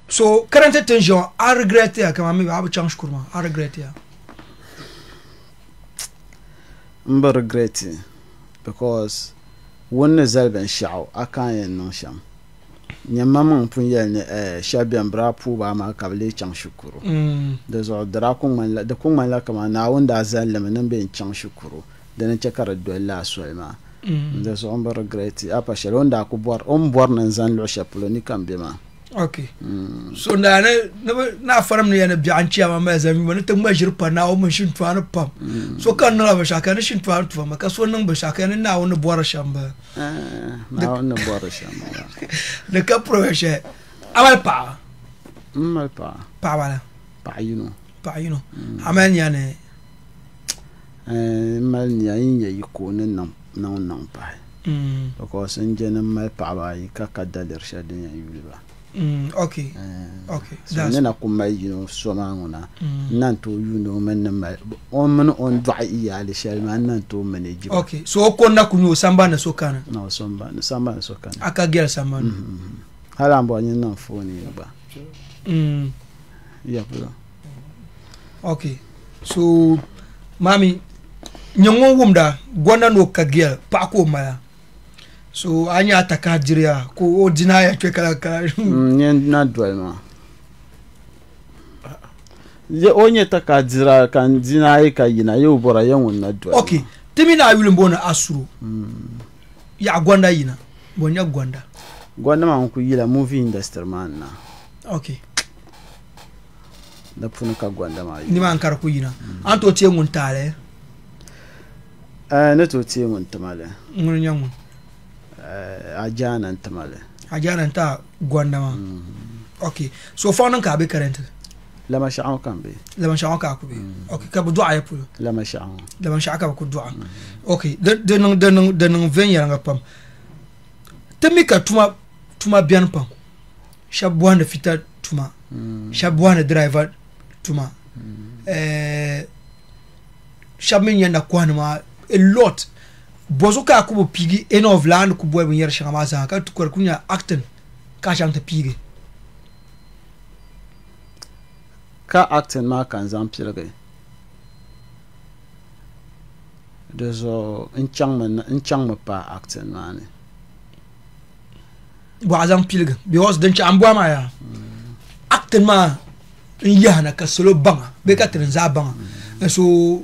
So current tension, I regret it. Come on, maybe I have a chance, Kurma. I regret it. I regret it because one is elven show. I can't no sham. Nya mama punya shabi ambra pu ba ma kabli chang shukuru. There's all the rakung the kung man la kama na wanda zan le manan be chang shukuru. Then chekara do la swelma. There's all regret it. Apa shalonda ku bor nan zan lo shapulo ni kambema. Okay. So na faram ne yana bi'anci amma mai zami wani tun mai shirfa na wani shin tuwa pam. So kan na ba shaka na shin tuwa tuwa maka so nan ba shaka na wani bora shamba. Na wani bora shamba. Da ka profession. Amal pa. Pa wala. Pa you know. Amal yana. Mal nya yin yi ko nan pa. Because in general mal pa ba yi ka dalir shadin ya yuli ba. Okay. So nena kuma so manguna nanto men on dwa iyali shel man nanto manage. Okay. So ko na kunyo samba na sokana. No samba na sokana. Aka gel samba. Hala mbo nyi na phone ba. Yeah bro. Okay. So mami nyongo wumda gwana no kagel pa ko maya. So anya ataka jiria ko odina ya twekala kala nyen na dwelma ye onye taka jira kan dina yi kayina ye ubora ye wonna dwelma. Okay timi na yule mbona asuru ya gwanda yina bonya gwanda man ku yila movie industry man na. Okay da puna ka gwanda ma ni man kar ku yina anto tie ngun tale ne to tie ngun tamale ngun nyangun ajana ntamale ajana nta gwanda ma. Okay so for nan ka be current lama sha'an kan be lama sha'an ka ku be. Okay ka bu du'a ya pulo lama sha'an ka ku du'a. Okay de nan ven ya nga pam temika tuma bian pam shabwana fita tuma shabwana driver tuma shamin yanda kwana ma a lot. Bozuka kubo pigi eno of land kubo e yer shama za ka tukor kunya acting ka shanta pigi ka acting ma kan zam pilge dezo in chang pa acting ma ne bo azam pilge because den cha ambwa ma ya acting ma in yana ka solo banga be ka tren za banga. So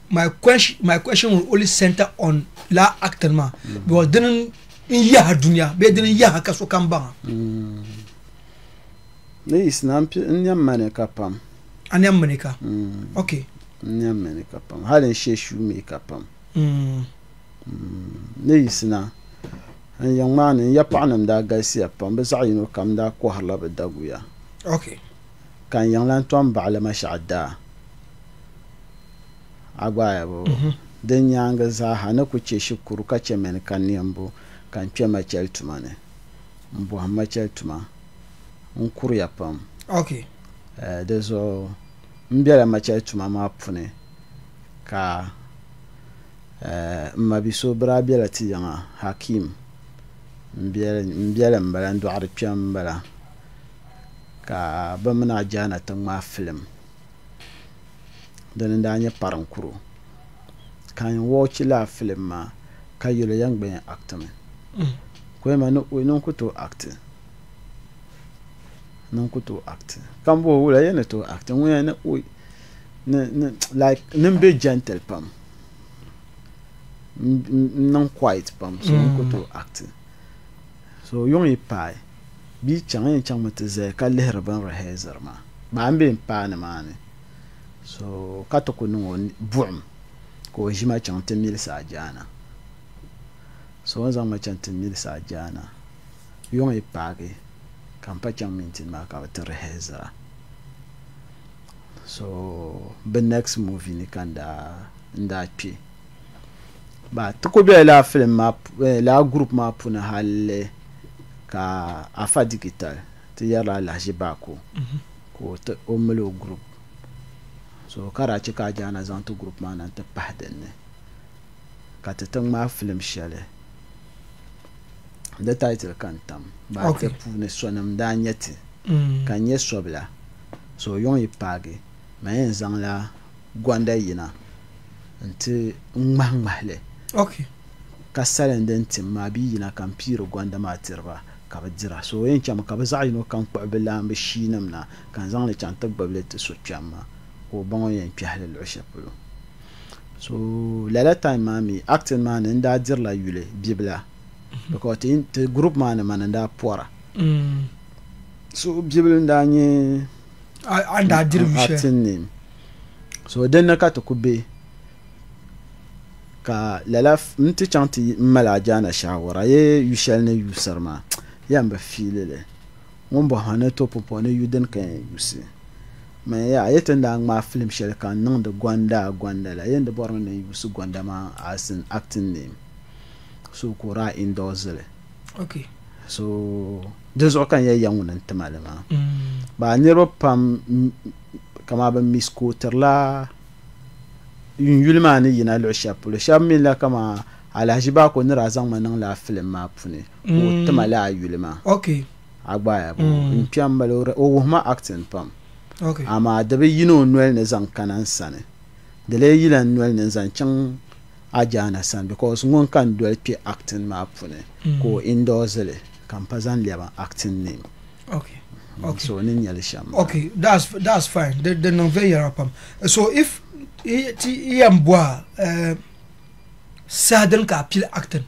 my question will only center on la acting ma because didn't in ya dunya be didn't ya ka so kan banga. Ne isnam nyam mane kapam anyam manika. Okay nyam mane kapam halin sheshu me kapam ne isna an yang man ya panam da gaisi pam be sa yino kam da ko harla be daguya. Okay kan yang lan tom ba la mashada agwaya bo den yanga za hana ku ce shukuru kace men kan niyambo kan pema cheltuma ne mbo hamma cheltuma on kurya pam. Okay dezo mbiala ma cheltuma ma pune ka mabiso bra biala ti yanga hakim mbiala mbala ndo arpyam mbala ka bamna jana tan ma film dan ndanya paran kuro kan watch la film ma ka yule yang ben acting ko ma no non ko to act kan bo wala yana to act we na o ne like be gentle pam non quiet pam so ko to act so yon pai bi chang mate ka lehra ban rahezar ma ba ambe pa na mane. So kato kunu buum ko jima chante mil sa jana so wanza ma chante mil sa jana yon e page kampa chang mintin ma ka tere heza. So the next movie ni kanda nda pi ba to ko be la film map la group map na halle ka afa digital ti yara la jibako ko to omelo group. So kara chika jana zanto group man anta pahdenne ka tetang ma film shale the title kantam ba te pune sonam da nyati ka nyɛ sobila so yɔŋ yi paagi ma yɛn zaŋla gonda yina nti ŋmahili okay ka salin din tim maa bi yina kan piiri gonda maa tiriba ka bi dira so yɛn chɛmi ka bi zaɣ yino kan kpuɣi bi laan bi shiinim na kan zaŋli chaŋ ti gbibili ti so kpɛmma ka o baŋo yɛn kpɛhili luɣu shɛli polo so lala time maa mi acting maa ni n daa dirila yuli bibila because ti group maa ni ma ni daa pɔra so bibili n daa nyɛ an daa diri acting name so dinni ka ti ku be ka lala n ti chaŋ ti mali Ajana shawara ye yu shɛli ni yusiri maa yan bi fiilili ŋun bɔhima ni to pupo ni yu din ka yɛn yusi man ya a yɛti n daa ŋmaa film shɛli ka n niŋdi gonda la yɛn di bɔrimi ni yusi gonda maa as an acting name so ko raa indozili okay so di zuɣu kan yɛ yɛŋ ŋun n timali maa ba niriba pam kama bi miskootirila yuli maa ni yina luɣu shɛli polo shɛba mi la kama Alhaji Bako ni daa zaŋ ma niŋ la film maa puuni o tima la a yuli maa okay a gbaya bo n kpɛm bali o wuhima acting pam okay ama di bi yino noli ni zaŋ kana n sani di lee yila noli ni zaŋ chaŋ Ajana sani because ŋun kan doli kpe acting maa puuni ko indozili kan pa zaŋ lɛba acting name okay okay so ni nyɛli shɛm okay that's fine the niŋ very yɛra pam so if ti yɛn bɔa sahadin ka pili acting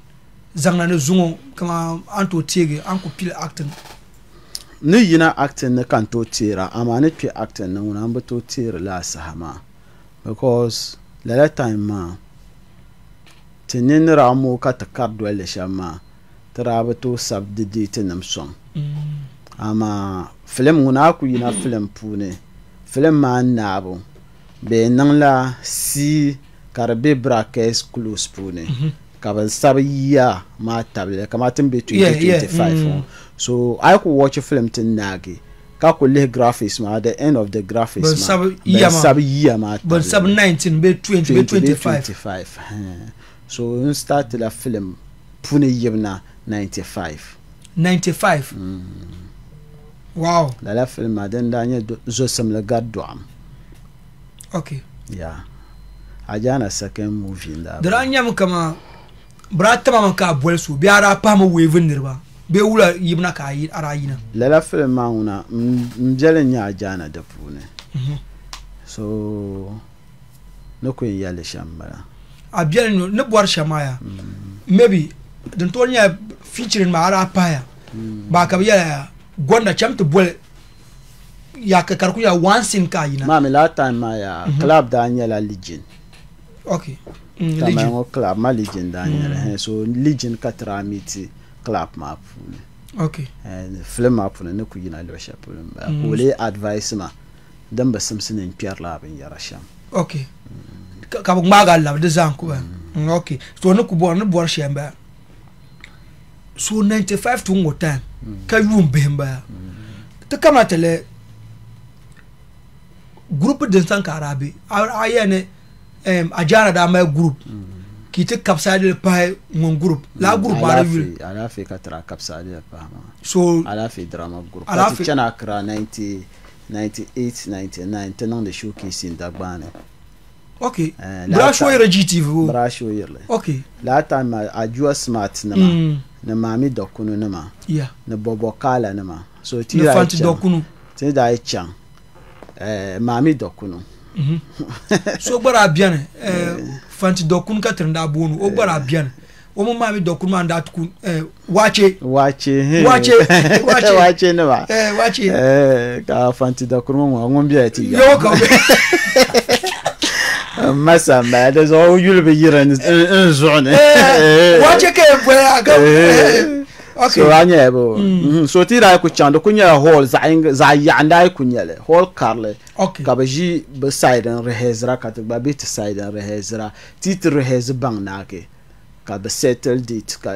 zaŋna ni zuŋo kama an to teegi an ku pili acting ni yina acting ni kan to teera ama ni kpe acting ni ŋuna an bi to teeri la saha maa because lala time maa ti ni raa mo ka ti kari doli shɛm maa ti raa bi to sabi di deeti nim sɔŋ ama film ŋuna a ku yina film puuni film maa naabu be niŋla si ka di be brackets close puuni ka bi sabi yiya maa tabili kama tin be 2025 so a ku watch film tin naagi ka ku lihi graphics maa at the end of the graphics maa sabi yiya maa tabili ban sabi 19 be 20 be 25 so n start la film puuni yibna 95 wow lala film maa din daa nyɛ zosimli gari dɔɣam okay yeah Ajana second movie nda dara nyam kama bra tama man ka bolsu bi ara pa ma wevin nirba be wula yibna ka yi ara yina lala film maa ŋuna mbɛli nyɛ Ajana di puuni so ni ku yɛli shɛm bala a bɛli ni bɔri shɛma ya maybe din to nyɛ featuring ma ara pa ya ba ka bi yɛla gonda cham ti bol ya ka karku ya one scene ka yina mami la time ma ya club da nyɛla Legion okay Legion o club ma Legion da nyɛla so Legion ka tira miti club ma puuni okay and film ma puuni ni ku yina luɣu shɛli polo ba ko le advice ma din bi simsini n kpɛri la binyɛra shɛm okay ka bi ŋmaaga labi di zaa ku ba okay so ni ku bɔri shɛm ba so 95 tu ŋɔ time ka yuum bihim ba ti kama ti le group din san ka arabi a yɛni Ajana da mai group ki ti kapsadi pa ŋun group la group ara yuli alafi ka tira kapsadi pa ma so alafi drama group ka ti chana kra 98 99 ti niŋ di showcase in Dagbani okay bra show yɛrɛ GTV bra show yɛrɛ okay la time a Jua Smart nima ni Mami Dokunu nima yeah ni Bobo Kala nima so ti da fanti Dokunu ti da chan Mami Dokunu so gbara biane fanti Dokunu ka trinda bonu o gbara biane o mo Mami Dokunu man da tukun wache ne ba wache ka fanti Dokunu ngon biya ti yo ka masa ma da zo yulu be yiran in zone wache ke boya ga okay so anya bo so ti da ku chando kunya hall za yanda kunya le hall karle okay ka ba ji be side en rehezra ka ta ba bit side en rehezra ti rehez bang na ke ka ba settle date ka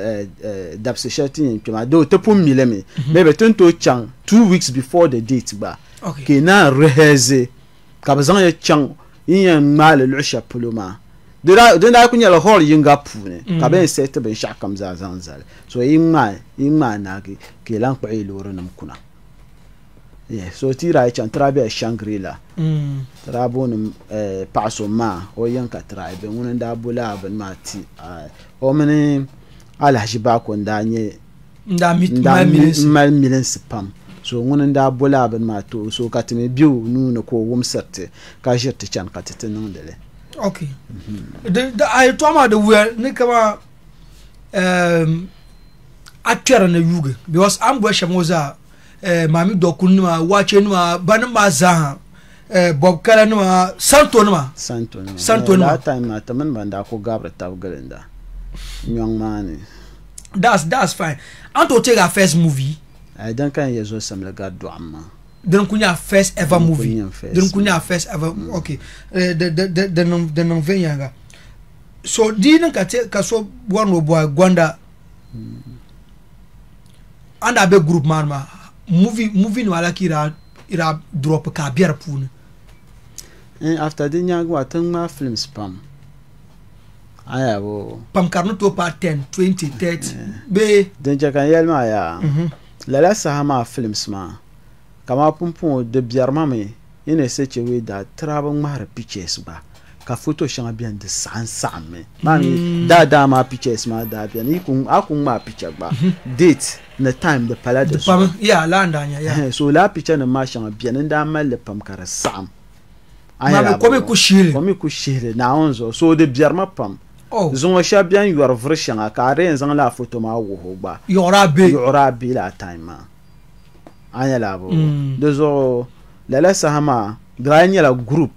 dapse shati en ma do to pum mileme be tun to chang 2 weeks before the date ba okay ke na reheze ka ba zan ya chang yin mal lu'sha puluma dira kunya la hall yinga pune ka ben set ben sha kam za zan zal so yin ma na ke lan kwa iloro nam kuna yeah so tira chan trabe Shangri-La trabo no paso ma o yanka trabe wona da bula ban ma ti o mene alhaji ba ko ndanye nda milen spam so wona da bula ban ma to so katime biu nu ko wumsarte ka jette chan katete non dele okay the I told me the word ne kama atwara na yuge because am go shamoza mami dokun ma wache ma ban ma za bob kala ma santo ma la time ma tamen banda ko gabre tab galenda nyong mani that's fine anto take our first movie I don't can yezo samle gadu amma den kunya first ever movie den kunya first ever okay the non venyanga so dinin ka so one boy gwanda anda be group man ma movie no ala kira ira drop ka bier pun after the nyang watan ma film spam aya bo pam karno to pa 10 20 30 be den jakan yelma ya la sahama films ma kama pumpun de biarma me ina seche we da trabon mahar pictures ba ka photo shanga bien de san me mami da ma pictures ma da bien akun ma picture ba date na time the palade pam ya landa nya ya so la picture na ma shanga bien nda mal le pam kara sam ma ko me ku shire na onzo so de biarma pam zongo sha bien yor version ka re nzang la photo ma wo ba yora be la time ma anya labo dezo la sahama granya la group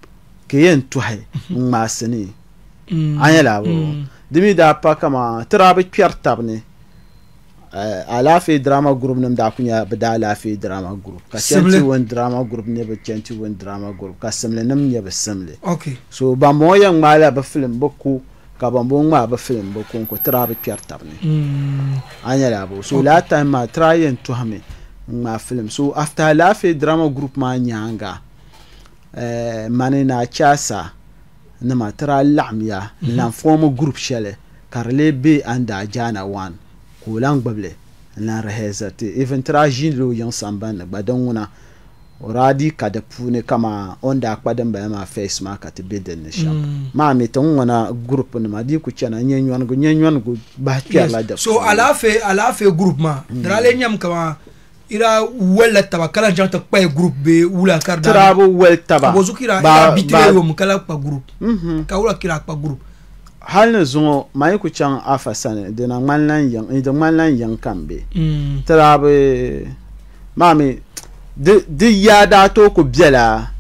ke yen tuhay masini anya labo dimi da pa kama trabe kwartabne ala fi drama group nam da kunya bada fi drama group ka chanti won drama group ne ba chanti won drama group ka semle nam ne ba semle okay so ba moyan mala ba film boku ka bambo ma ba film boku ko trabe kwartabne anya labo so la time ma try and to hame ma film so after la fi drama group ma nyanga mane na chasa na matara lamya na form group shele karle be anda jana wan ko lang bable na rehezati even trajin lo yan samban ba don wona oradi kada pune kama onda kwadan ba ma face ma ka tibe den sham ma mi ton wona group na ma di ku chana nyenyon go ba kya la da so ala fe group ma drale nyam kama ira wala taba kala janta kwa group be wula karda trabo wel taba bozu kira ira bitire wo mukala kwa group ka wula kira kwa group hal na zongo mai ku chan afasane de na manlan yang kambe trabo mami de yada to ku biela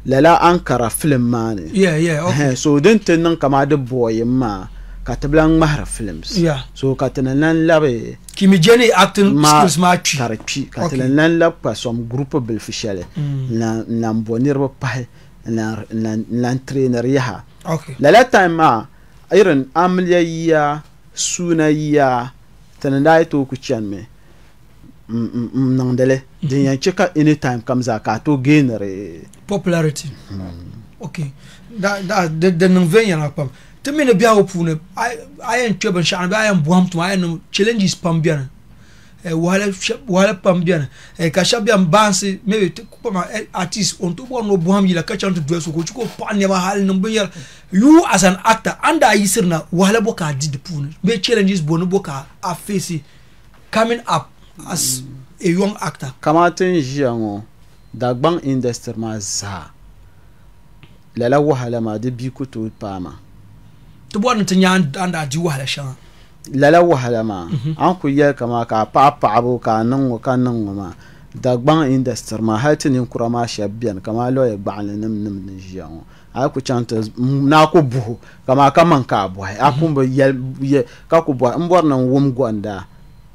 lala ankara film mane yeah okay so den tenan kama de boy ma katablan mahar films so katanan labe kimi jeni acting skills ma chi katanan lab pa som group beneficial na mbonir ba pa na trainer yaha okay la time ma iron amliya sunaya tananda to ku chanme nandele den yan cheka anytime comes ka to gainer popularity okay da de non venya pam temene bia opune ayen tweben shan ba ayen buam to ayen challenges pam biana wala pam biana ka shabia mbansi maybe kuma artist on to no buam yila ka chanto dress ko chuko pan ne ma hal no biya you as an actor anda yisirna wala boka did pune be challenges bonu boka a face coming up as a young actor kamatin jiango dagban industry ma za lala wahala ma de bi ko to pama to bon tanya anda ji wahala shan lala wahala ma an ku ya kama ka pa abo ka nan ma dagban industry ma hatin kura ma shabiyan kama lo ya gban nim jiango a ku chanta na ko buhu kama kaman ka abu a kun ba ka ku bo mbor nan wum gonda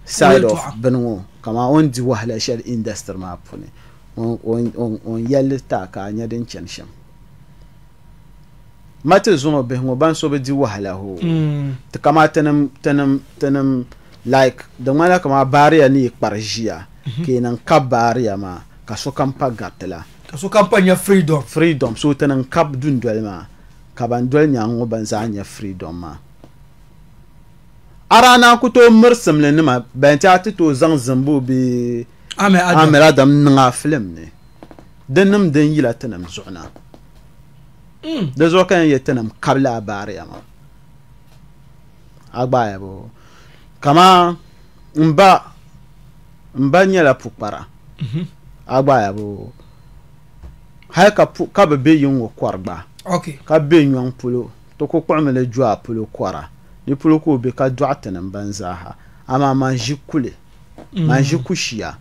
side of benwo kama on di wahala shal industry ma pune on yalta ka nyadin chanshan mate zumo be ngo ban so be di wahala ho te kama tanam like da mala kama bariya ni parjia kenan ka bariya ma ka so kampa gatla ka so kampanya freedom so tanan kap dun dolma ka ban dol nyango ban za nya freedom ma arana ku to mursum le nima ban ta to zang zambo bi amera dam nga film ne Denum den yila tanam zuɣna. Da zo kan ya tanam kabla bariya ma. Agbaya bo. Kama mba nyɛla pukpara. Agbaya bo. Hai ka be yin wo kɔrgba. Okay. Ka be nyɔŋ polo. To ko kpɔɣimi le jɔa polo kɔra. Ni polo ko be ka dɔɣite nim ban zaaha. Ama man ʒi kuli. Man ʒi kushia.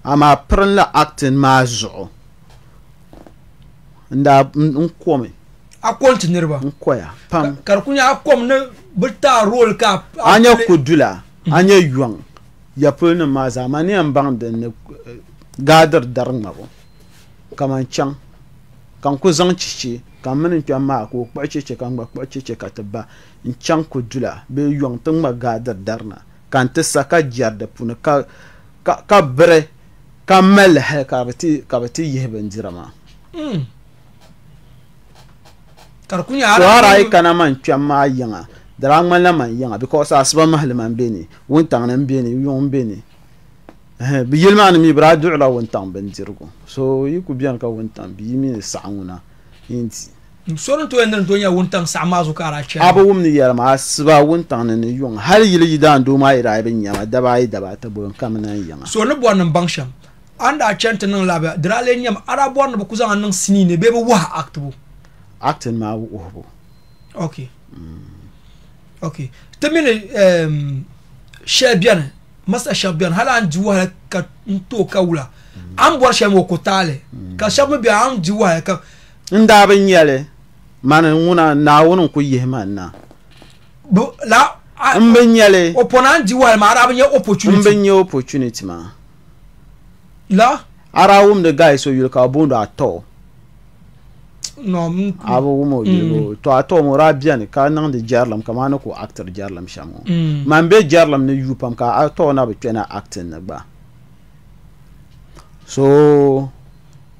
Ama pirinla acting maa zuɣu. Nda nkomi. Akol ti niriba. Nkoya. Pam. Karkunya akom ne bita role ka. Anya kudula. Anya yuang. Ya polo ni maa zaa. Ma ni yan baŋ din ni gaadiri dari ŋmabo. Kaman chaŋ. Kan ku zaŋ chichi. Kan mini kpɛm maa ko kpuɣi chichi kan gba kpuɣi chichi ka ti ba. N chaŋ kudula. Be yuang ti ŋma gaadiri dari na. Kan ti sa ka jɛri di puuni ka biri ka mali hali ka bi ti yihi bindira maa. Karkunya so ara yi kana man kpɛm maa yiŋa dara ŋmanila man yiŋa because asiba mahali man bɛ ni wuntaŋ ni bɛ ni yuŋ bɛ ni bi yili maa ni mi bi daa duɣula wuntaŋ bindirigu so yi ku biɛni ka wuntaŋ bi yi mi ni saɣa ŋuna yin di. so ni to yɛn to nya wuntaŋ saɣa maa zuɣu ka ara chɛni. a bi wumni yɛlima asiba wuntaŋ ni ni yuŋ hali yili yidaan doo maa yira bi nyɛma daba ayi daba ata bo kam na yiŋa. so ni bɔri nim baŋ shɛm an daa chɛni ti niŋ labɛn dira le nyɛma ara bɔri ni bi ku zaŋ niŋ sinii ni bee bi wahi actibu. acting maa wuhubu. Okay. Okay. Ti mini shɛli bɛni masa shɛli bɛni hali an di wahi ka n to ka wula an bɔri shɛli mi o ko taali ka shɛbi mi bɛ an di wahi ka. n daa bi nyɛli mani ŋuna naawuni n ku yihi man na. n bi nyɛli. o pɔna an di wahi ma ara bi nyɛ opportunity. n bi nyɛ opportunity ma. la. ara wumdi guy so yuli ka o booni atɔ. no. a bi wum o yuli to atɔ mo raa biɛni ka niŋdi jɛrilim ka maa ni ko actor jɛrilim shɛm o. man bɛ jɛrilim ni yu pam ka atɔ na bi kpɛna acting ni gba. so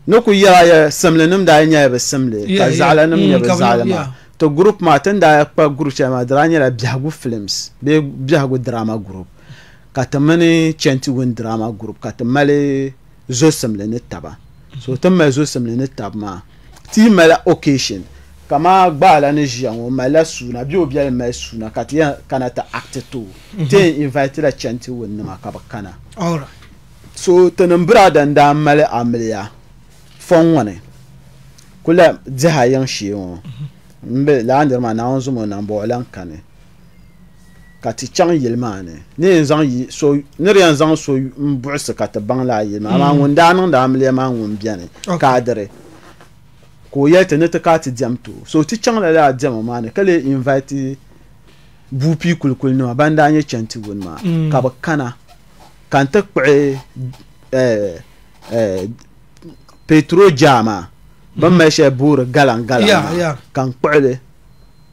ni ku yɛra simli nim daa nyɛla bi simli ka zaɣala nim nyɛ bi zaɣalima to group maa tin daa kpa group shɛli maa dira nyɛla biɛhagu films bee biɛhagu drama group ka ti mini chɛnti win drama group ka ti mali zo simli ni taba so ti mali zo simli ni taba maa ti mali occasion kama gbaala ni ʒiya ŋɔ malila suuna bi o biɛli mali suuna ka ti yɛn kana ti acti to ti invite la chɛnti win nima ka bi kana so ti nim biraada n daa mali amiliya fɔŋ ŋɔni kula diha yiŋ shee ŋɔ n bɛ laandiri maa naawuni zumo nan bɔɣu lan kani ka ti chaŋ yili maa ni niri yɛn zaŋ so n buɣusi ka ti baŋ laa yili maa amaa ŋun daa niŋdi amiliya maa ŋun biɛni kaadiri ka o yɛli ti ni ti ka ti diɛm to so ti chaŋ la laa diɛma maa ni ka lee invite buupi kulikuli nima ban daa nyɛ chɛnti wuni maa ka bi kana ka n ti kpuɣi petro jaa maa bin mali shɛli boori galan ka n kpuɣili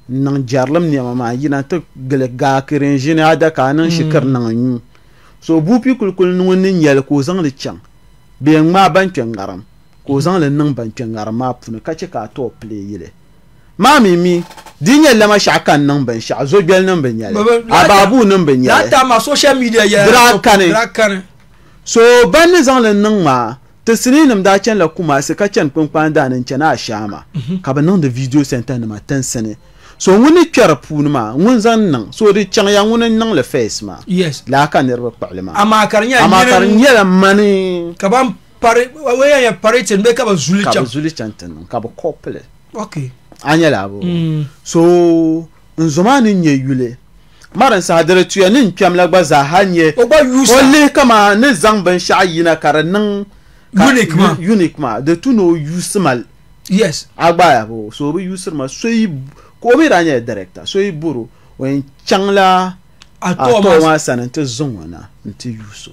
n niŋ jɛrilim niɛma maa yina ti gili gaakirin ʒini adaka a niŋ shikiri niŋ nyu so buupi kulikuli ŋun ni nyɛli ka o zaŋli chaŋ bee ŋmaa ban kpɛ ŋarim ka o zaŋli niŋ ban kpɛ ŋarim maa puuni ka chɛ ka a tɔɔ pili yili maa mi di nyɛ lama shɛɣu ka n niŋ binshaɣu zo gbɛli niŋ bi nyɛli abaabu niŋ bi nyɛli social media dira kani so ban ni zaŋli niŋ maa ti sinii nim daa chɛni la Kumasi ka chɛni kpinkpaan daa ni n chɛni Ashama ka bi niŋdi video center nima tin sini so ŋun ni kpɛri puuni maa ŋun zaŋ niŋ so di chaŋ ya ŋun niŋ li face maa laa ka niriba kpaɣali maa amaa ka di nyɛla mani ka ban pari tin bee ka bi zuli chaŋ tin niŋ ka bi kɔpili a nyɛla bo so n zoma ni nyɛ yuli marin saadiri tuya ni n kpɛm la gba zaa ha nyɛ o lihi kama ni zaŋ binshaɣu yina ka di niŋ unique ma de tu no use mal agbaya bo so bi use ma so yi ko mi ra nyɛ director so yi buru o en changla ato ma sanin te zongwana nti use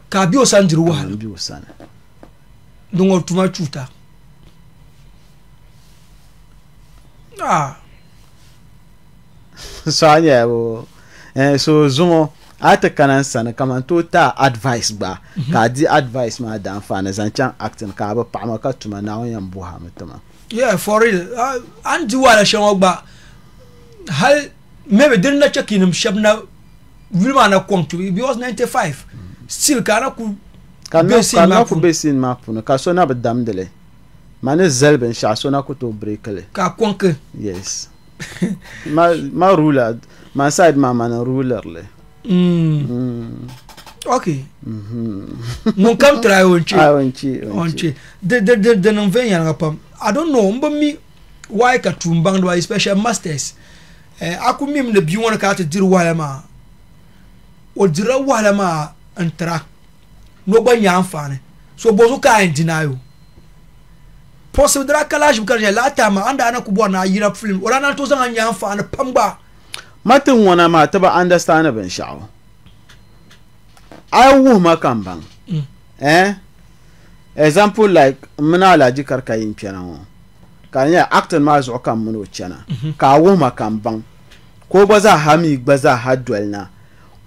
ka bi o sanjiru wa bi o sana dongo tuma chuta so anya bo so zongo ata kanan sana kaman to ta advice ba ka di advice ma da amfani zanchan acting ka ba pa ma ka tuma na on yan buha mutuma for real an di wala shan ba hal maybe din na chakin shabna wilma na kwontu because 95 still kana ku kana ku be sin ma puno ka so na be damdele mane zelben sha so na ku to breakle ka konke yes ma ruler ma side ma man ruler le okay mon kam try onchi de non ven yanga pam I don't know mbami why ka tumbang do special masters akumim le bi wona ka te dir wala ma o dira wala ma antra no ba nya amfane so bozu ka endinayo possible dra kalaj bu karja la tama anda ana kubwa na yira film ora na to zanga nya amfane pamba matin wana ma ta ba understand ban sha'o ai wu ma kan ban example like muna la ji karka yin piano kan ya actor ma zo kan mun wucena ka wu ma kan ban ko ba za hami ba za hadwal na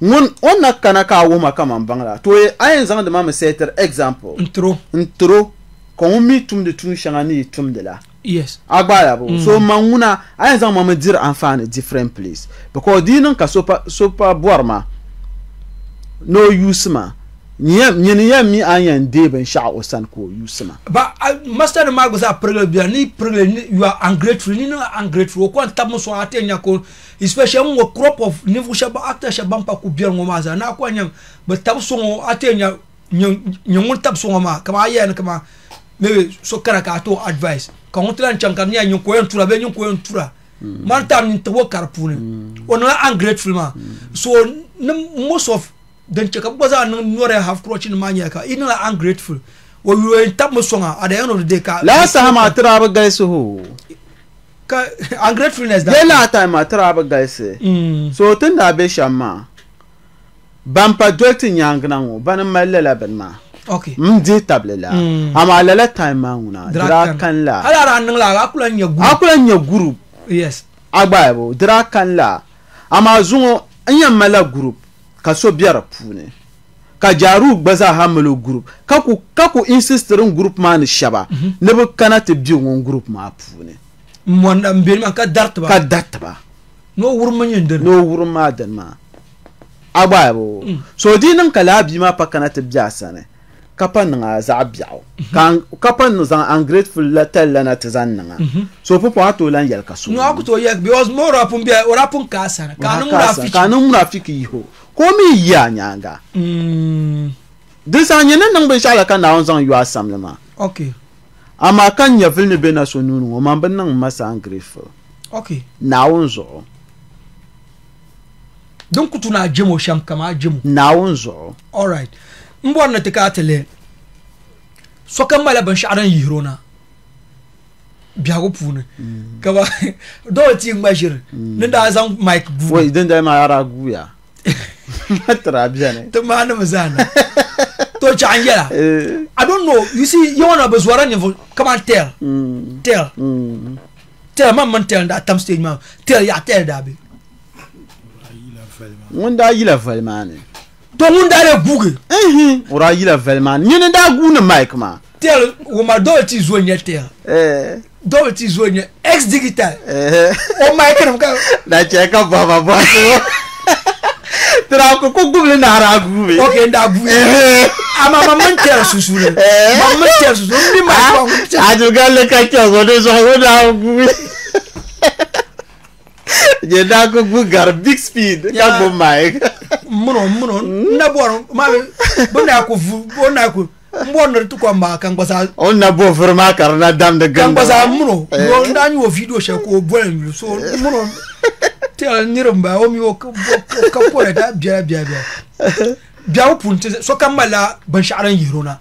mun onna kana ka wu ma kan ban la to ai zan da ma setter example intro ko mi tum de tun shangani tum de la yes agbaya bo so manguna ai zan ma dir amfani different place because dinan ka sopa boarma no use ma nyene mi anyan de ben sha osan ko use ma ba master ma go za pregle bia ni pregle you are ungrateful ni no ungrateful ko tab so atenya ko especially mo crop of niveau shaba actor shaba pa ku bia ngoma za na ko nyam ba tab so atenya nyon tab so ngoma kama ayen kama maybe so karaka to advice ka ngotlan chankam nya nyon ko entura be nyon ko entura man tam ni to karpune on ungrateful ma so most of then check up baza no have crutch in mania ka ina ungrateful or you were tap musonga at the end of the day ka last time I travel guys who ka ungratefulness that last time I travel guys so tunda be shama bampa dwelti nyangna ngo bana malela benma okay mdi tablela ama lala time ma una dra kan la ala ran la akula nya group yes agbaibo dra kan la ama zungo anya mala group ka so biara pune ka jaru gbaza hamalo group kaku insisterin group man shaba ne bu kana te bi won group ma pune mon mbir man ka dartba no wurma nyende no wurma dan ma agbaibo so dinan kala bi ma pa kana te biya sane kapan nga za biao kan kapan za ungrateful la tella na tazanna so popo ato lan yel kaso no akuto yek because more rapun biya rapun kasana kanum rafiki ho komi ya nyanga disa nyene nang be shala kan na onzan yu asamle ma okay ama kan ya vilne be na so nunu o man ban nang masa ungrateful okay na onzo donc tuna jemo sham kama jemo na onzo all right mbon na tikatele so kan mala ban sha'ran yirona biya go pune kaba do ti ngmashir nda zan mic bu wai dan da ma yara guya matra biane to mana mazana to changela I don't know you see you wanna bezwara ni come on tell man tell that tam stage man tell ya tell da be wanda yila valmane to munda le buge ora yila velman nyene da guna mic ma tel wo ma do ti zo nye tel do ti zo nye ex digital o mic nam ka da cheka baba boso tra ko google na ra gube okay nda bu ama mama tel susule mama tel susule ni ma ko aju galle ka cho do so da gube je da ko gugar big speed ka bo mic muno na boro ma bona ko mbono tu ko ma kan gbasa on na bo vraiment karna dam de kan gbasa muno yo ndani wo video she ko bolen so muno tel nirumba o mi o ka pole da bia o punte so kan mala ban sha'ran yirona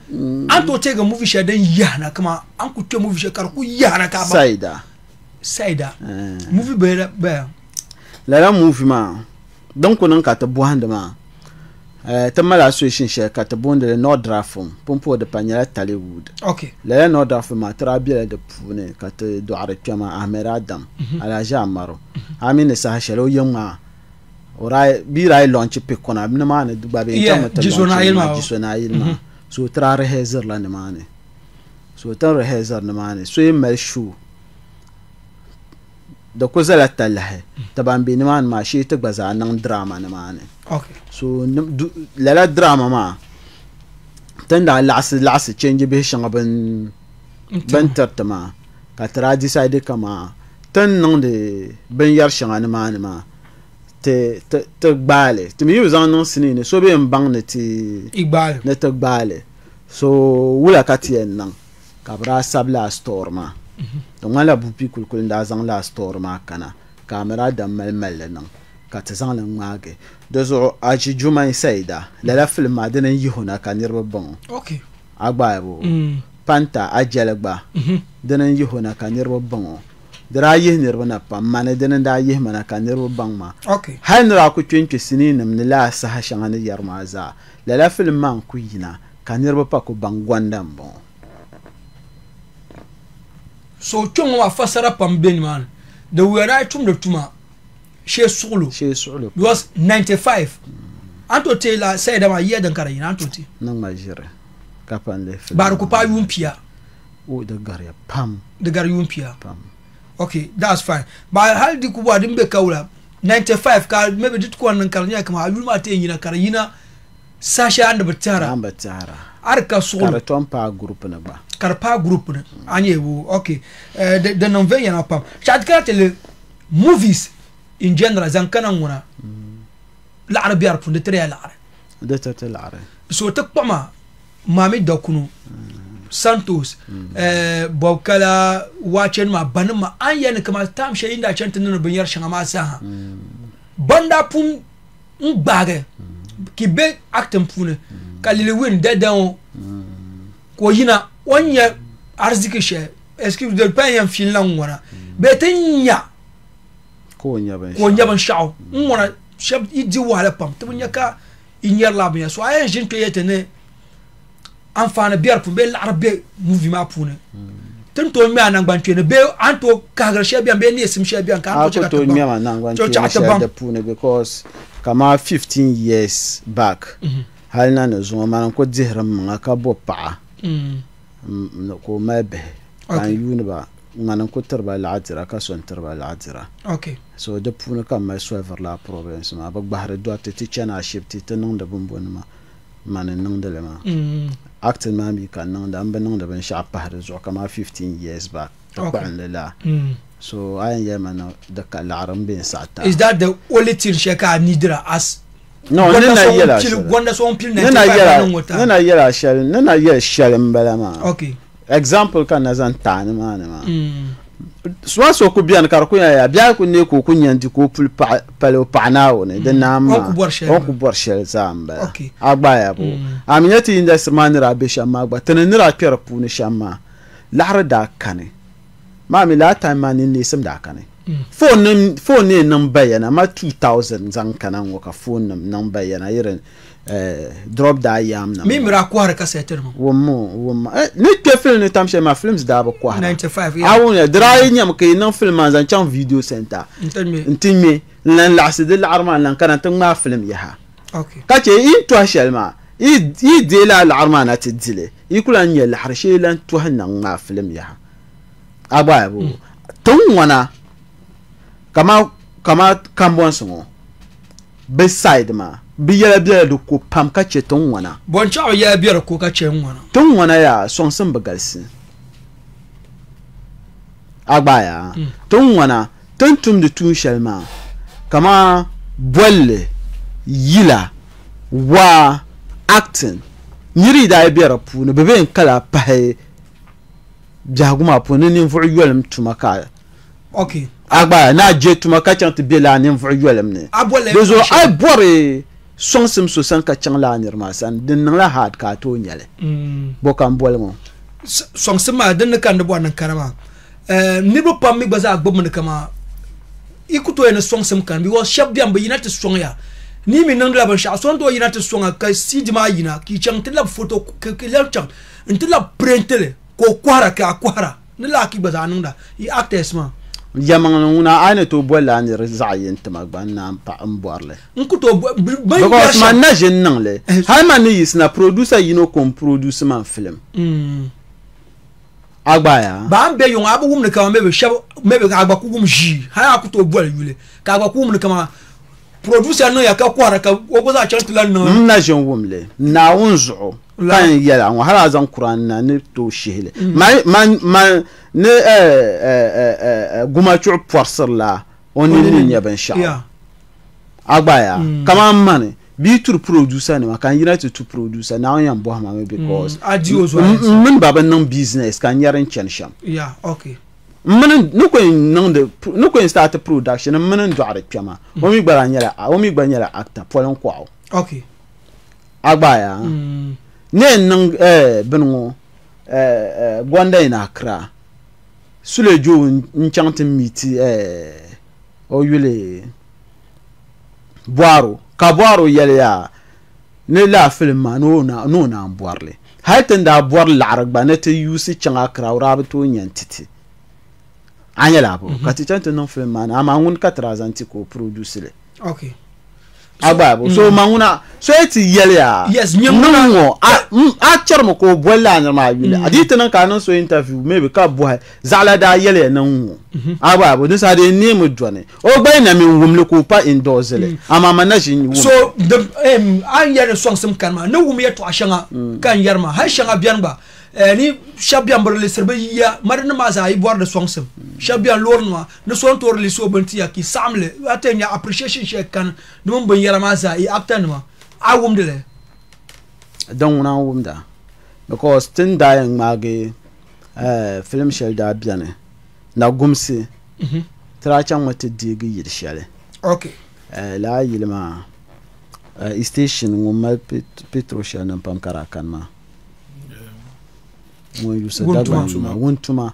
an to te ga movie she dan yana kuma an ku te movie she kar ku yana ka ba saida movie be la movie ma donc on ka ta bohande ma ta mala association she ka ta bonde le no drafum pompo de panyala Tollywood okay le no drafum ma trabia de pune ka ta do arapia Ahmed Adam ala jamaro amine sa shelo yema ora bi rai launch pe kona bin ma ne duba be ta jisona ilma so tra rehearsal la ne ma ne so ta rehearsal ne ma ne so yemel show da ko zala talahe taban bi man ma shi ta gbaza nan drama na mane okay so lala drama ma tanda la'asi change be shanga ban tartama ka tara decide kama tan nan de ban yar shanga ni ma te gbale te mi yuzan nan sini ne so be mbang ne ti igbale ne te gbale so wula katien nan ka bra sabla store ma to ngala bu pi kul nda zang la store ma kana camera da mal nan ka ta zang lan mage do zo aji juma saida la film ma de nan yihuna ka nirba bon okay agba bo panta ajelagba de nan yihuna ka nirba bon dara yih nirba na pam mane de nan da yih mana ka nirba bon ma okay hanra ku twinki sini nam ni la sa ha shanga ni yarma za la film man ku yina ka nirba pa ku bangwandam bon so chongo wa fasara pam ben man the wera tum de tuma she sulu was 95 anto tela sai da ma yedan karayina anto ti nan ma jire kapan le film bar ku pa yumpia o de garya pam de gar yumpia pam okay that's fine but hal di ku ba dimbe kawla 95 ka maybe dit ko nan karanya kama aluma te yina karayina sasha anda batara arka sulu karaton pa group na ba karpa group na anyewo okay de non veya na pam chatka tele movies in general zankana nguna la arabiya arfun de tere la ara de tere la ara so takpama mami dokunu santos bokala wachen ma banma anya kama tam she inda chanta no banyar shanga ma sa banda pum ngbaga ki be actem pune kalile win dedan ko yina onya arziki she est-ce de payan finland wana betenya ko nyaban shaw ngona shab idi wala pam to nyaka inyar la bien so ay jin to yetene enfant biar pu be l'arbe mouvement pune tan to mi anan gban twene be anto kagar she bian be ne sim she bian kan to mi anan gban twene she pune because kama 15 years back halna no zo man ko dihram man ka bo pa ko mabe kan yuniba man ko terba l'adira ka son terba l'adira okay so de pune kam ma solver la province ma ba bahre do te chana shifti te non de bombon ma man non de ma actuellement mi kan non da ban non de ban sha bahre zo kama 15 years back taban la so I am the kalaram bin sata is that the only thing sheka nidra as no nena yela gwanda so on pil nena yela shal mbala ma okay example kan nazan tani ma so ko bian kar ko ya bia ko ne ko kunyanti ko pul palo panawo ne de nama on ku borshel zamba okay agba ya bo aminyati inda sirmani rabe shamma agba tanira kera puni shamma lahra da kane mami la time man ni sim da kane phone ne nan bayana ma 2000 zan kanan waka phone nan bayana irin drop da yam na mi mira ko har ka seter mo womma ni ke film ne tam ma films da ba ko 95 awon ya dry nyam ke nan film zan chan video center ntimi lan la sid al arman lan kan tan ma film ya ha okay ka ce in to shelma i de la al armana tidile ikulan ya la harshe lan to hanan ma film ya ha agba bu tun wana kama kambon sungo beside ma biyala do ko pam ka ce tun wana bon chawo ya biyar ko ka ce wana tun wana ya son sun bagalsi agba ya tun wana tun tum de tun shelma kama bolle yila wa acting nyiri da biyar pu ne bebe kala pahe jaguma pu ne ni fu yolm tumaka okay agba na je tumaka chant bela ni fu yolm ne dozo ay bore son sim so san ka chang la nirma san din la hat ka to nyale bokam bolmo son sim ma din kan do bonan karama ni bo pam mi baza agbo mun kama ikuto ene son sim kan because shabbiam be yinati son ya ni mi nan la ban sha son to yinati son ka sidima yina ki chang tilla photo ke la chang ntilla printele ko kwara ka kwara ni la ki baza nan da I actors ma jamang una ane to bola ni rezayen tama banna pa amborle nkuto because man na jen nan le ha man ni is na producer yino kom produce man film agba ya ba ambe yon abu wum ne kama mebe agba ku wum ji ha akuto bola yule ka agba ku wum ne kama producer no ya ka kwara ka ogoza chantula no na jen wum le na unzo kan yɛla ŋɔ hali a zaŋ kuran na ni to shihili ni guma chuɣu pɔrisirila o nini nyɛ binshɛɣu a gbaya kaman mani bi turi producer nima kan yina ti tu producer na yan bo ma because min baba nan business kan yarin chen sham okay min no ko start production min do are twama o mi gbara nyala actor polon kwa okay agbaya ne nan binwo gonda ina Accra sule jo nchantin miti o yule boaro ka boaro yele ya ne la film ma no na boarle hayten da boar largba ne te yusi changa krawra to nyantiti anyala bo ka ti chante no film ma na ma ngun ka trazanti ko produce le okay agba so manguna so eti yele ya yes nyamuna a charmo ko bolla na ma yule adita nan ka nan so interview maybe ka boy zala da yele nan agba bo disa de ni mu dwane o gba na mi wumle ko pa indoors le ama manage ni so the an yele song sim kan ma na wum ya to ashanga kan yarma har shanga biyan ba ni shabian borle serbe ya marna ma za yi bor de song sim shabian lornwa ne son tor li so banti ya ki samle atenya appreciation she kan dum ban yara ma za yi actor ma a wum de le don na wum da because tin da yan mage film shell da biane na gumsi tra chan wata digi yir shell okay la yilma station ngum petro shell nan pam karakan ma mo yusa dagwa ma wontuma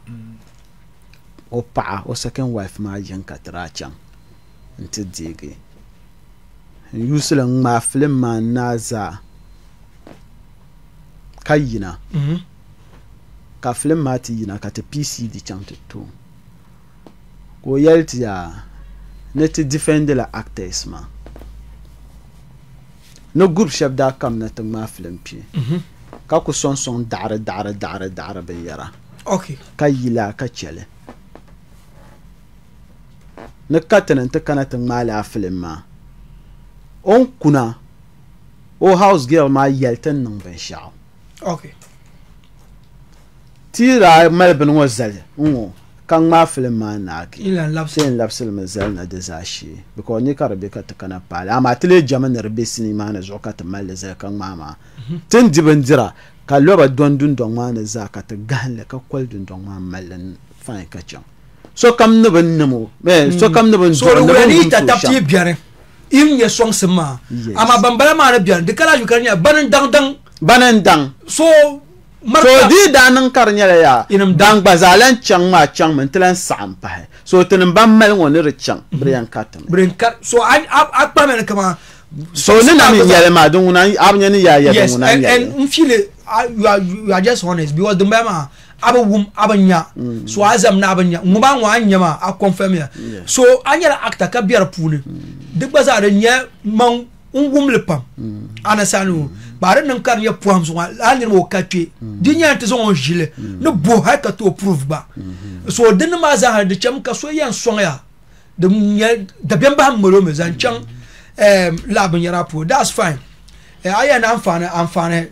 o pa o second wife ma yanka tra chan nti digi yusula ma film ma naza kayina ka film ma ti yina ka ta PC di chante to ko yelti ya ne ti defend la actors ma no group chef da kam na ta ma film pi ka ku son dara be yara okay kayila ka chele ne katanan ta kana ta mala film ma on kuna o house girl ma yelten nan ben shaw okay tira melbourne wazal kan ma film ma na ki ilan lapsil mazal na da zashi because ni karabe ka ta kana pala amma tile jaman rebe sinima na zo ka ta mal za kan mama tin diban jira ka loba dondun don ma na za ka ta galle ka kwal dun don ma mallan fa ka can so kam ne ban namo so kam ne ban so wani ta tapti biare in ye song sema ama bambala ma na biare de kala jukarnya banan dang so di danan karnya ya dang bazalan chang ma chang men tlan sampa so tin ban mal woni richang brian katam so akpa men kama so ni na min yele ma dun na abnya ni ya dun na yes and feel you are just honest because the mama abanya so azam na abanya nguba wa anyama a confirm ya so anyara actor ka biara pune de bazare nya man ungum lepam ana sanu bare nan kan ya puam so ani mo katwe dinya te so on gile no bo ha ka to prove ba so den ma za ha de cham ka so yan so ya de nya da bemba moro me zan chan la banyara pu that's fine aya na amfane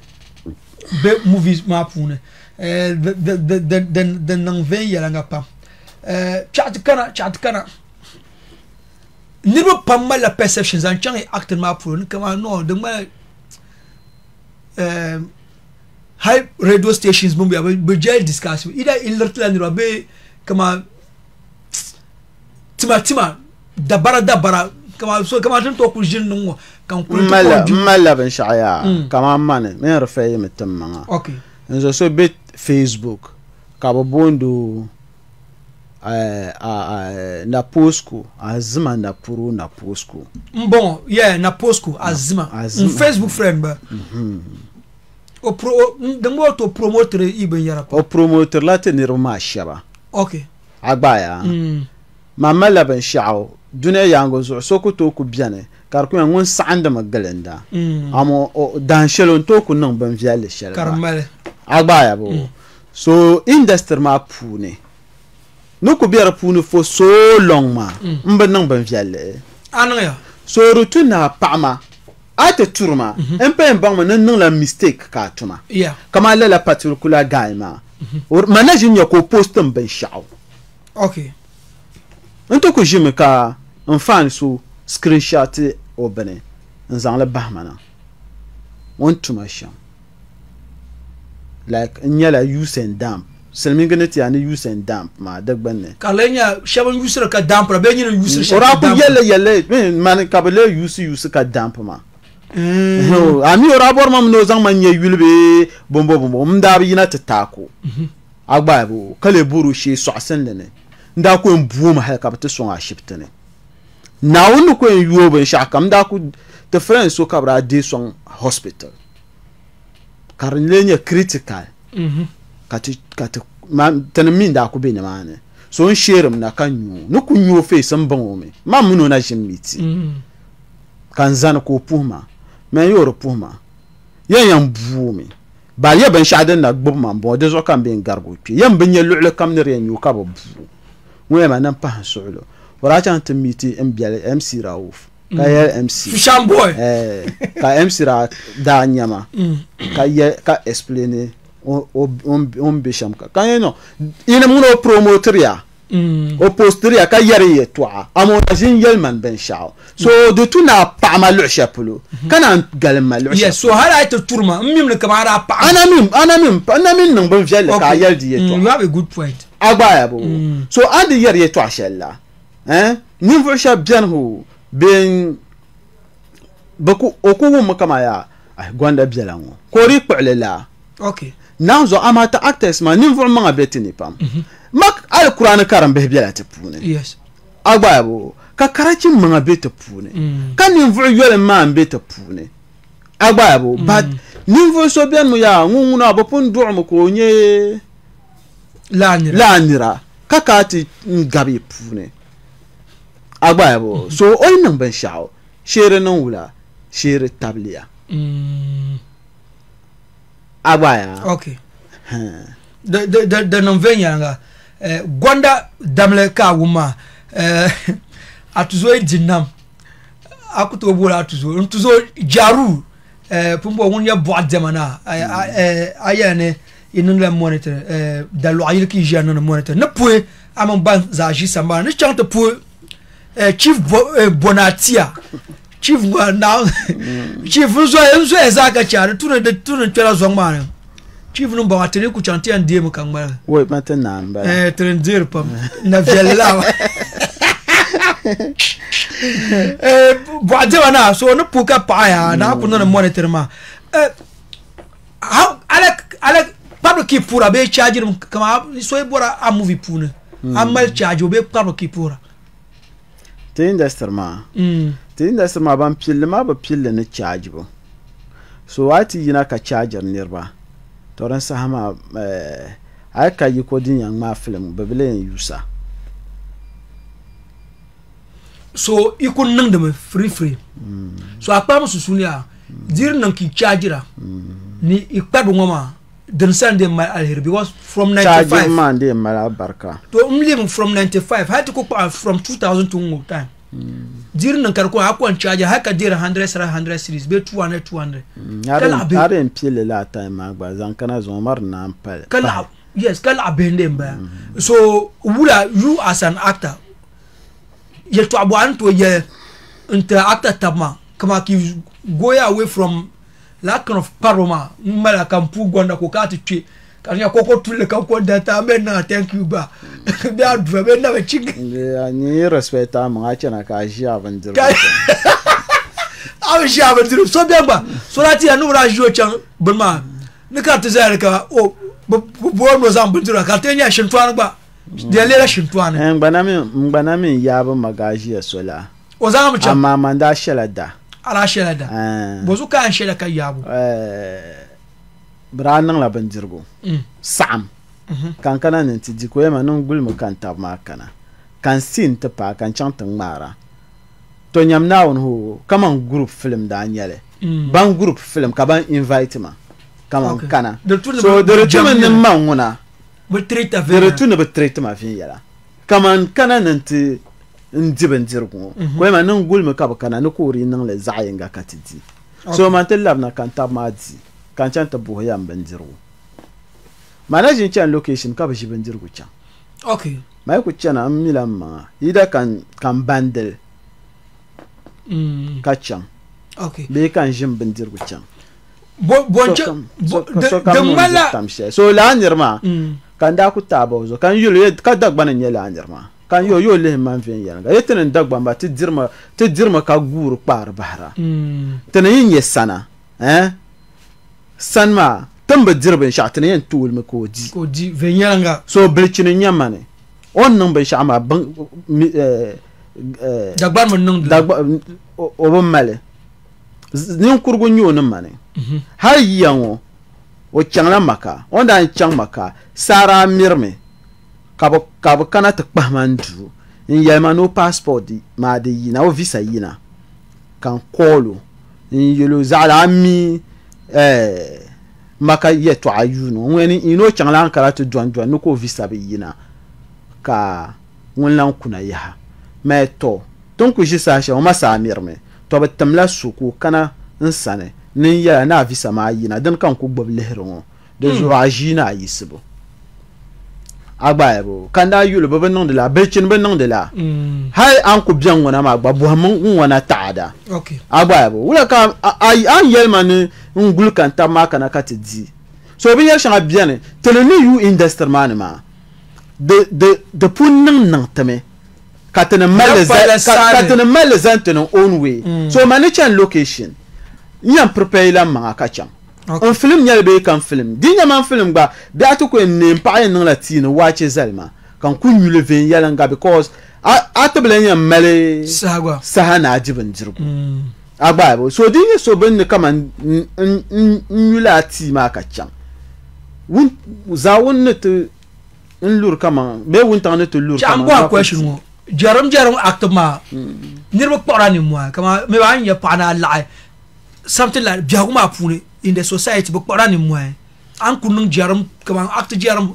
be movies ma pune the nan ven yala nga pam chat kana nibo pam la perceptions and chang actor ma pro kama no de ma high radio stations mumbi be jail discuss ida illertland robe kama tima dabara kama so kama tun to ku jin no kan ku mala ben shaya kama man me rafay metamma okay nzo so bit Facebook kaba bondo na posco azima na puru na posco bon na posco azima Facebook friend ba o pro de mo to promoter iben yara o promoter la tenir ma shaba okay agbaya mama la ben shao dune yango so ko to ku biane kar ku ngun sanda magalenda amo dan shelon to ku nan ban viale shela karmale agbaya bo so industry ma pune no ko biara pune for so long ma mba nan ban viale anaya so rutuna pama ate turma en pe bang ma nan la mistake ka tuma yeah kama la particular guy ma or manage nya ko postum ben shaw okay nto ko jime ka en fan so screenshot o bene nzang la bahmana on tuma sham like nyala use and dump selmin ganati ani use and dump ma dagbanne kalenya shaban yusra ka damp ra be nyina yusra ora ko yelle man kabele use ka dump ma ami ora bor mam no zang man ye yulbe bombo mda bi na tatako agba bu kale buru shi so asenlene nda ko mbuo ma halka bata so ashiptene na wonu ko yuobe shaka mda ko the friends so kabra de so hospital karnlenya critical kati man tanmin da ku be ne mane so on sherim na kanyu no kunyu fe san banwo me mamuno na jimmiti kan zan ko puma men yoro puma yan buumi ba ya ban shadan na gbub man bo de zo kan be gargo pi yan ban ye lule kam ne ren yu ka bo bu mo ma nan pa suulo wara chan timiti mbiale MC Rauf ka ya MC shamboy ka MC ra da nyama ka ye ka explainer on be sham ka no ina muno promoter ya o posteria ka yare ye toa amo jin yelman ben shao so de tout na pas mal le chapeau kana galma le yes so hala ita turma mim ne kamara pa ana mim non ben vielle ka yel di ye toa you have a good point agba ya bo so andi yare ye toa shella niveau sha bien ho ben beaucoup oku mo kama ya gwanda bielango ko ri plela okay nanzo amata actors ma niveau ma betini pam mak al qur'an karam be biala te pune yes agba bo ka karachi manga be te pune kan niveau yole ma be te pune agba bo but niveau so bien mo ya nguna bo pon do mo ko nye lanira kakati ngabe pune agba bo so o nan ben shao shere nan wula shere tabliya agba ya okay de non venya gonda damle ka wuma atuzo edinam akuto bola atuzo ntuzo jaru pumbo wonya boademana ayane inin la monitor da lo ayil ki jana na monitor na pue amon ban za ji samba ne chante pue chief bonatia chief now chief nzo ezaka chare tuna twela zongmana chief no ba tele ku chanti an dem kan mara oui maintenant ba trendir pam na viella boade wana so no puka pa ya na ku no monitor ma how ala pablo ki pura be charge kama so e bora a movie puna amal charge be pablo ki pura te industry ma ban pille ma ba pille ne charge bo so wati yina ka charger nirba toran sahama ay ka yi ko din yan ma film babelen yusa so ikun nan da free so akpa musu sunya dir nan ki chargera ni ikpadu ngoma den sande mal alher because from 95 charge man de mala barka to living from 95 had to go from 2000 to time dir nan kar ko akon charge haka dir 100 series be 200 are en pile la time agba zan kana zo mar na ampal kala yes kala abende mba so wula you as an actor you to abuan to ye inter actor tama kama ki go away from that kind of paroma mala kampu gonda ko kati twi kanya koko tule ka ko data me na thank you ba be adva be na ching ni respecta ma chana ka jia vandir aw jia vandir so be ba so lati anu ra jo chan bema ne ka tezare ka o bo no zam vandir ka tenya shintwan ba de lera shintwan ngbanami ya ba magaji sola o zam chan amma manda shelada ala shelada bozu ka shela ka yabu branan la bandirgo sam kan kana nan ti diko yema non gulmu kan tab ma kana kan sin ta pa kan chantan mara to nyam nawon ho kaman group film da anyale ban group film ka ban invite ma kaman kana so de retour ne manguna be treat a de retour ne be treat ma fin yala kaman kana nan ti ndiban dirgo ko yema non gulmu ka ba kana no ko ri nan le zayin ga katidi so man te labna kan tab ma di kan chan ta buho yam bendirgo managing chan location ka ba shi bendirgo chan okay mai ku chan am milam ma ida kan bandel ka chan okay be kan jim bendirgo chan bonche de mala so la nirma kan da ku tabo zo kan yulu ka dagban ne la nirma kan yo le man fen yanga yeten dagban ba te dirma ka guru par bahra tana yin yesana sanma tamba dirbin sha tana yin tul me ko di ven yanga so bilchin nyamane on nan ban sha ma ban dagban man nan dagban o ban male nin kurgun yo nan mane har yango o changla maka on da chang maka sara mirme kabo kana ta kpahmandu in yelma no passport di ma de yina o visa yina kan kolo in yelo zala mi maka yeto ayuno weni ino changla ankara to dwan no ko visa be yina ka wonlan kuna ya meto ton ku jisa sha o masa mirme to batamla suku kana insane nin ya na visa ma yina dan kan ku gbob lehro de zo ajina yisibo agbayabo kanda yulu baba nong de la bechin ba nong de la hay an ku bian wona ma gba buhamun wona taada okay agbayabo wala ka an yelman ngul kan ta ma kana ka tedi so bi yasha bian teleni you industry man ma de punnan nan tame katana malazan own way so managing location yan prepare la ma ka chan un film nyal be kan film dinya man film ba da to ko ne pa yin la tin wache zalma kan kun yule ven yalanga because atoblen yan male sahana ajibin jirgo agba bo so dinya so ben kama yula ti ma ka chan wun za won ne to lur kama be wun tan ne to lur kama ba question mo jaram actoma nirba porani mo kama me ba nya pana la something like biaguma pune in the society but porani mo an kunun jaram kama act jaram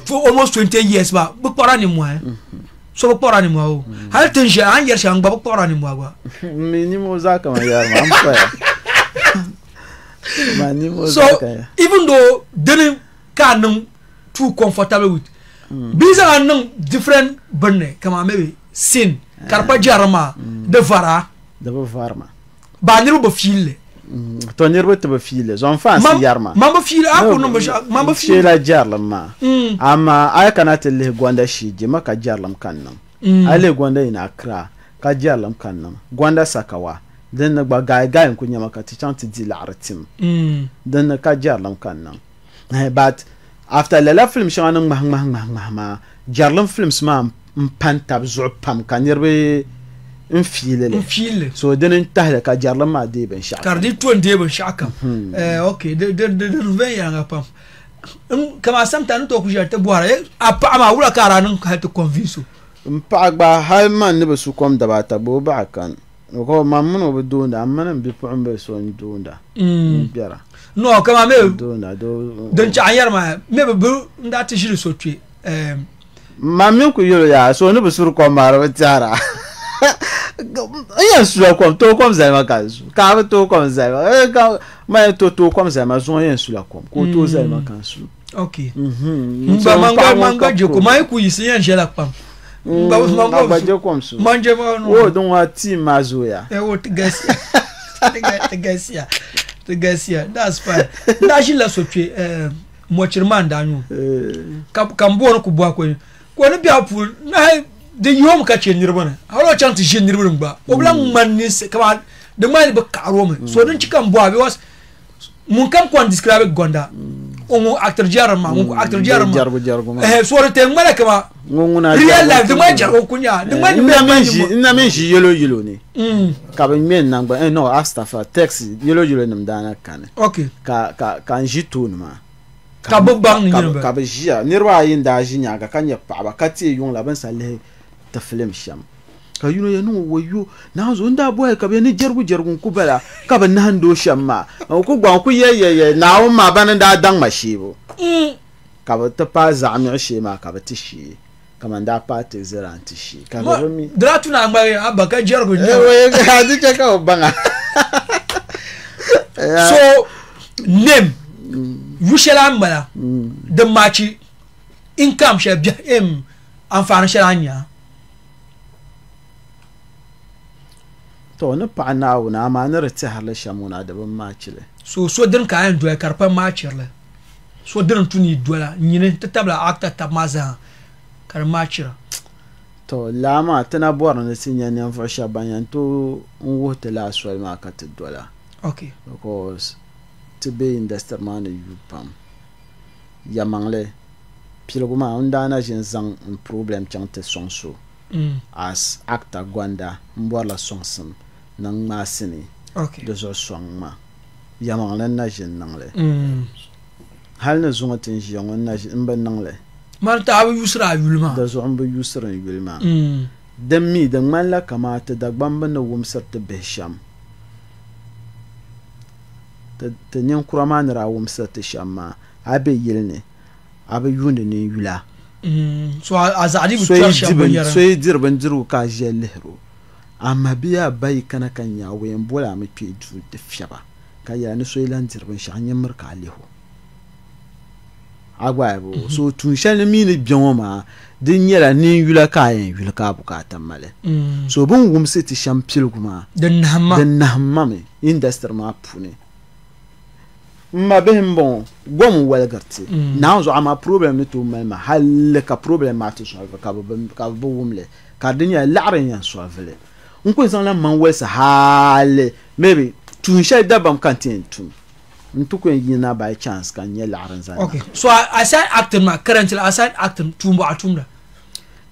for almost 20 years ba but porani mo so but porani mo hal tenje an yer shang ba porani mo ba minimo za kama yar ma am pa manimo so even though didn't can too comfortable with biza an different burne kama maybe sin karpa jarama de vara ba niru ba file to niru ba file zon fa si yarma mamba file a ko no mamba file la jarlam ma ama ay kanata le gwanda shije maka jarlam kannan ay le gwanda ina akra ka jarlam kannan gwanda sakawa den na ba gaay kunya maka ti chanti di laratim den ka jarlam kannan but after la film shana ma jarlam films ma pantab zu'pam kanirbe infile so denen tahla ka jarlam ma de ben shaka kardi ton de ben shaka okay de ven ya ngapam kama samta to ku jarte boara apa ama wula karanan ka to convince mpa gba halman ne besu kom da bata bo ba kan ko mamuno be donda amana bi pumbe so ndonda biara no kama me don cha yar ma me be nda ti jiri so twi mami ku yoro ya so ne besu ko mara tiara yan sula kom to kom zema kansu ka to kom zema ka ma to kom zema zo yan sula kom ko to zema kansu okay manga je ko mai ku yisi yan jela pam ba je kom su manje ma no wo don wa ti mazo ya wo Gasia that's fine na shi la so twi mochirman da nyu kam bo ko bo ko ni bia pu na de yom ka che nirbana halo chanti je nirbana ba oblan manni kama de mai ba karo me so din cikan bo abi was mun kam ko describe gonda on actor jarma so te mala kama nguna real life de mai jargo kunya de mai na men shi yelo ni ka ben men nangba no astafa text yelo nim dana kan okay ka njito numa ka bang ni ba ka ba jia nirwa yin da jinya ga kan ya pa ba ka ti yung la ban sale ta film sham ka yuno ya no wayo na zo nda boy ka be ni jergun ku bala ka ban nan do sham ma ku gwan ku ye na o ma ban da dan mashibo ka ba ta pa zami shi ma ka ba ti shi kama nda pa te zera anti shi ka ba mi dratu na ngba abaka jergun we ga di ka o banga So name Rushela mbala the match income share bia amfani shela anya to ne pa na wona ma ne rete harle shamuna da ban match le so din ka an do karpa match le so din tuni dola nyine tatabla acta tamaza kar match to lama tana bor ne sinya ne fa shabanyan to wote la swal ma ka $2 okay because to be in the man you pam yamangle pilguma undana jin zang un problem chante sonso as acta gwanda mbwala songsim nang masini okay de zo songma yamangle na jin nangle hal na zunga tin jiong na jin ban nangle man ta abu yusra yulma da zo ambu yusra yulma dan mi dan man la kamata da gbamba na wumsar te besham te nyen kurama nira wumsar te shamma abe yilne abe yunde ne yula so azadi bu tuwa shamban yaran so dirban diru ka jellehro amma biya bai kana kan ya wayan bola mi pe du te fiaba ka ya ni so ilan dirban shan yamar ka leho agwa bo so tun shan mi ni bioma din yara ni yula ka yin yula ka bukatan male so bun wumse ti shampil kuma dan nahma me industry ma pune ma bihim bon gom walgarti now zo ama problem ni to ma hal ka problem ma to solve ka bo wumle ka dinya la'rin yan solve unko zan la man wesa hal maybe tun shay dabam kantin tun ntuko yina by chance kan ye la'rin zan okay so aside acting ma currently aside acting tumbo atumda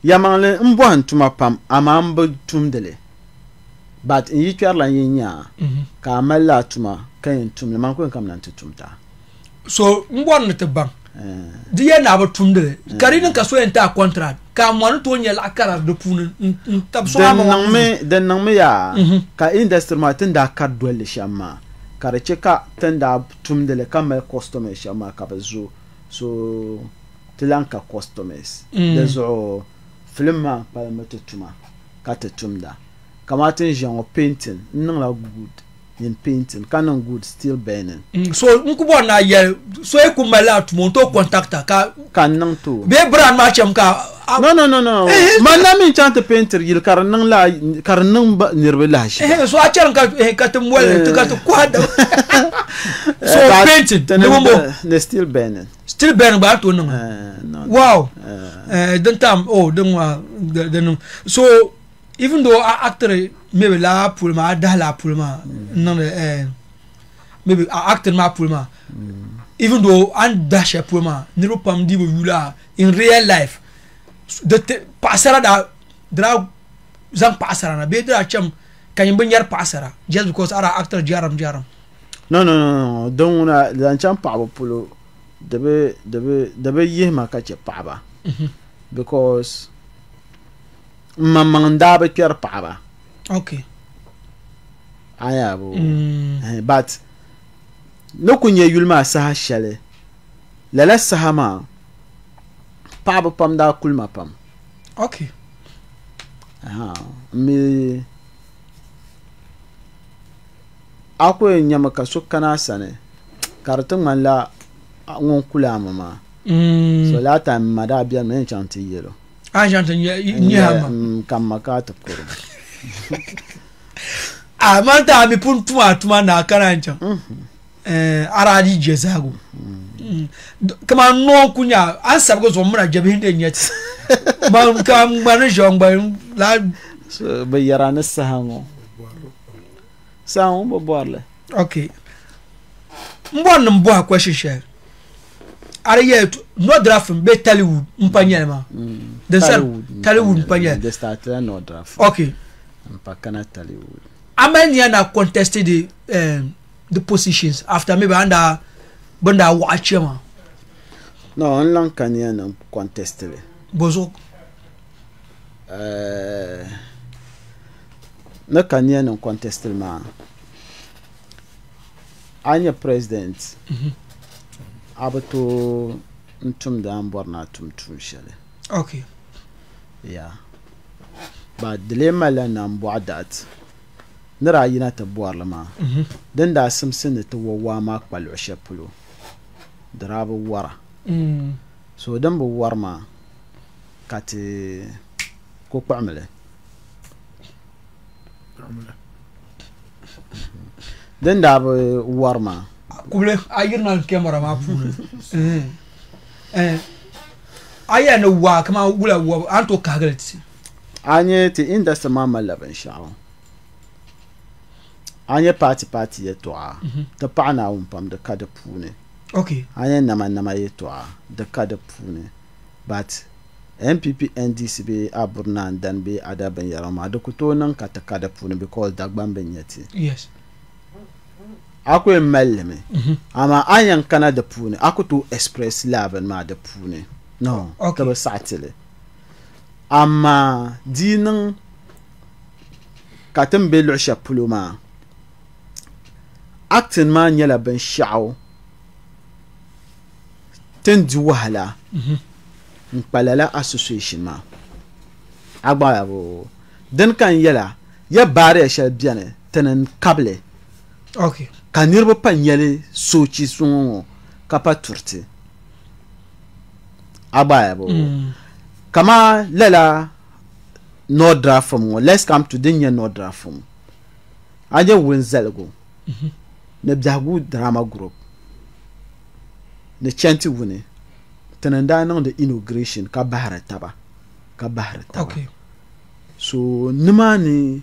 yamanle mbo antuma pam amambo tumdele but in yitwar la yinya ka mala tuma kan tumle man ko kam nan tumta so mbon te bang diye na ba tumdele karinin ka so enta contract ka mon to nyel akara de pun tab so den nang me ya ka industry ma tanda ka dole shamma kare cheka tanda tumdele kamal customer shamma ka bazu so tilanka customers dezo filma pa matutuma ka tumda kamatin jean painting nang la good in painting canon good still burning so nkubo na ye so e kumala tumo to contacta ka kan to be brand ma chem ka no manna min chante painter yil karnang la karnang ba nirbe la shi so a chan ka tum wala to ka to kwada so painting ne still burning ba to no wow then tam then so even though actor maybe la pulma dala pulma no maybe actor ma pulma even though and dash pulma niru pam di yula in real life the pasara da dra zan pasara na be dra cham kan yin yar pasara just because ara actor jaram no don na zan cham pa pulo debe yema ka che pa ba because mamanda be kyer pa ba okay aya bo but no kunye yulma sa shale lala sahama pa ba pam da kulma pam okay mi akwai nyama ka sukana sane karatun man la ngon kula mama so la ta mada biya men chanti yelo chante ni hama kam makata kuro manta mi pun tuma na karancha aradi jezago kama no kunya an sabgo zo mura jabe hinde nyet ba kam ban jongba la so be yarana sahango bo borle okay mbo question share are yet no draft be Tollywood mpanyelma the Tollywood mpanyel the start no draft okay mpakana Tollywood amanya na contested the positions after maybe under banda watchema no onlan kanya na contested bozo na kanya na contested ma anya president abato ntum da amborna tum shale okay yeah but dilemma la na mboadat nira yina ti bɔrili maa din daa simsini ti wa maa kpa luɣu shɛli polo dira bi wara so din bi wari maa ka ti ko kpaɣamili din daa bi wari maa kubile a yirina kɛmara maa puuni a yɛn ni waa kama wula wa an to kaagili ti a nya ti industry maa malila binshaɣu a nya paati yɛtɔɣa ti paɣa naawuni pam di ka di puuni okay a nya nama yɛtɔɣa di ka di puuni but NPP NDC bee a Burnaan dan bee ada binyɛra maa di ku tooi niŋ ka ti ka di puuni because Dagban bi nyɛ ti yes a ku yɛn malli mi ama a yɛn kana di puuni a ku tooi express labin maa di puuni no ti bi saɣa tili amma dii niŋ ka ti n bɛ luɣu shɛli polo maa acting maa nyɛla binshaɣu ti n di wahala n kpalala association maa a gbaaya bo din kan yɛla ya baariya shɛli biɛni ti ni kabili okay ka niriba pa nyɛli soochi suŋɔ ŋɔ ka pa turiti a gbaaya bo kama lala Nordra fam ŋɔ let's come to din nyɛ Nordra fam a nyɛ wun zaligu ni biɛhigu drama group ni chɛnti wuni ti ni daa niŋdi inauguration ka bahari taba okay so nimaani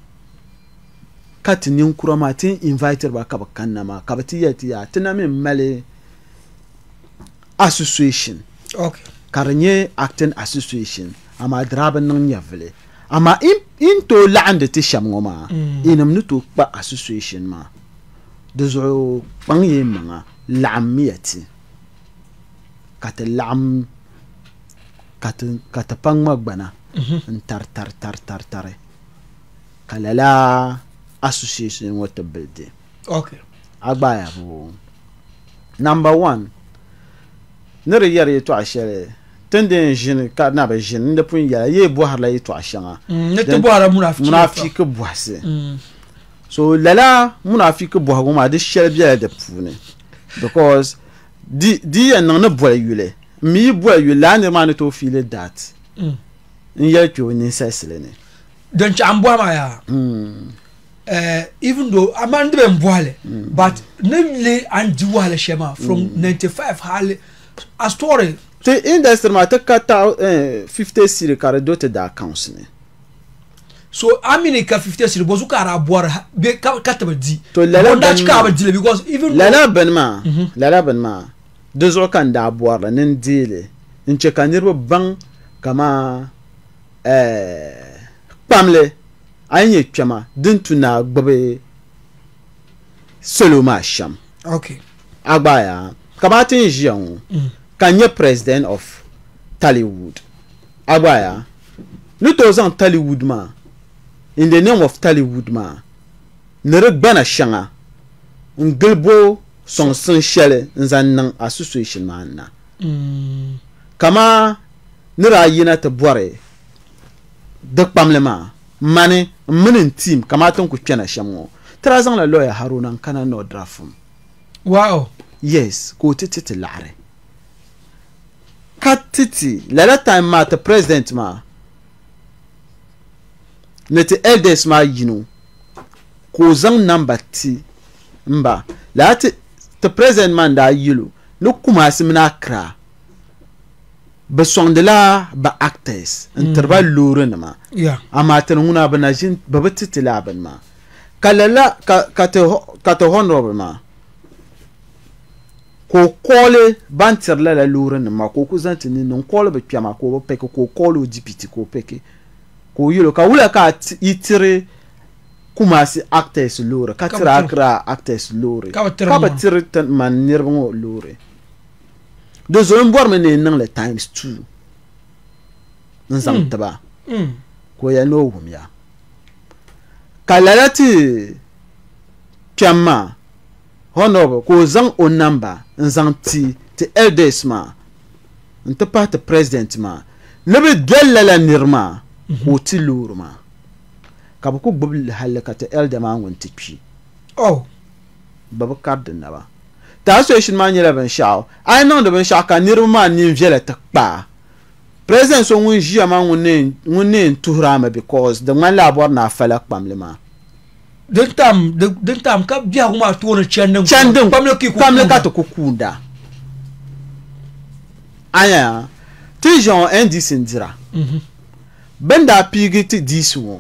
ka ti ninkura maa ti invite ba ka bi kanna maa ka bi ti yɛ ti yaa ti na mi mali association okay ka di nyɛ acting association ama dira bi niŋ nyɛvili ama in to laɣindi ti shɛm ŋɔ maa inim ni to kpa association maa di zuɣu kpaŋ yɛn maŋa laɣim miya ti ka ti laɣim ka ti pa ŋma gbana n tari ka lala association ŋɔ ti bildi okay a gbaaya bo number 1 ni di yɛri yɛtɔɣa shɛli tindi n ʒini ka na bi ʒini n di pun yɛla yee bɔhirila yɛtɔɣa shɛŋa ni ti bɔhira munafiki bɔhisi so lala munafiki bɔhigu maa di shɛli biɛla di puuni because di yɛn niŋ ni bɔli yuli mi yi bɔli yuli laa niri maa ni tooi fiili dat n yɛli kpe o ninsalisili ni don chɛ an bɔhi maa yaa even though a man di bɛ n bɔhili but ne le an di wahala shɛ maa from 95 hali a story ti industry maa ti ka ta 50 siri ka di do ti da accounts ni so amini ka 50 siri bozu ka ara bɔri be ka taba di to lala da ci ka ba di because even lala ben maa di zuɣu kan daa bɔri ni n deeli n chɛ ka niriba baŋ kama kpamli a yi nyɛ kpɛma din tu na gbubi salo maa shɛm okay a gbaaya kama ti n ʒiya ŋɔ ka nyɛ president of Tollywood a gbaaya ni to zaŋ Tollywood maa in the name of Tollywood maa ni di gbana shɛŋa n gilibo sɔŋsin shɛli n zaŋ niŋ association maa na kama nira ayina ti bɔri di kpamli maa mani n mini n team kama ti n ku kpɛna shɛm ŋɔ tira zaŋla lawyer Haruna n kana Nordra fam wow yes ko ti laɣari ka titi lala time maa ti president maa ni ti elders maa yino ko zaŋ number ti mba la ti president maa daa yilo ni Kumasi mini Accra bi sɔŋdila ba actors n tiriba loori nima ama ti ŋuna bi na ʒin bi titi la bini maa ka lala ka ti honorable maa ko kɔɔli ban tirila la loori nima ko ku zaŋ ti ni niŋ kɔɔli bi kpɛma ko bi pɛki ko kɔɔli o dipiti ko pɛki ko yilo ka wula ka yi tiri Kumasi actors loori ka tiri Accra actors loori ka bi tiri man niriba ŋɔ loori di zuɣu n bɔri mi ni niŋli times 2 n zaŋ tiba ko ya ni o wumya ka lala ti kpɛm maa honorable ko zaŋ o number n zaŋ ti elders maa n ti pahi ti president maa ni bi doli lala niri maa ko ti loori maa ka bu ku gbubi halaka ta elder ma ngun tikpi Oh. babu kadin na ba ta association ma nyela ban shaw ai non de ban shaw ka nirma ma nin vela ta kpa president so ngun jia ma ngun ne tuhrama because the man labor na fala kpamle ma Den tam ka biya kuma to na chandin pamle ka to kukunda aya ti Jean indice ndira benda pigi ti disu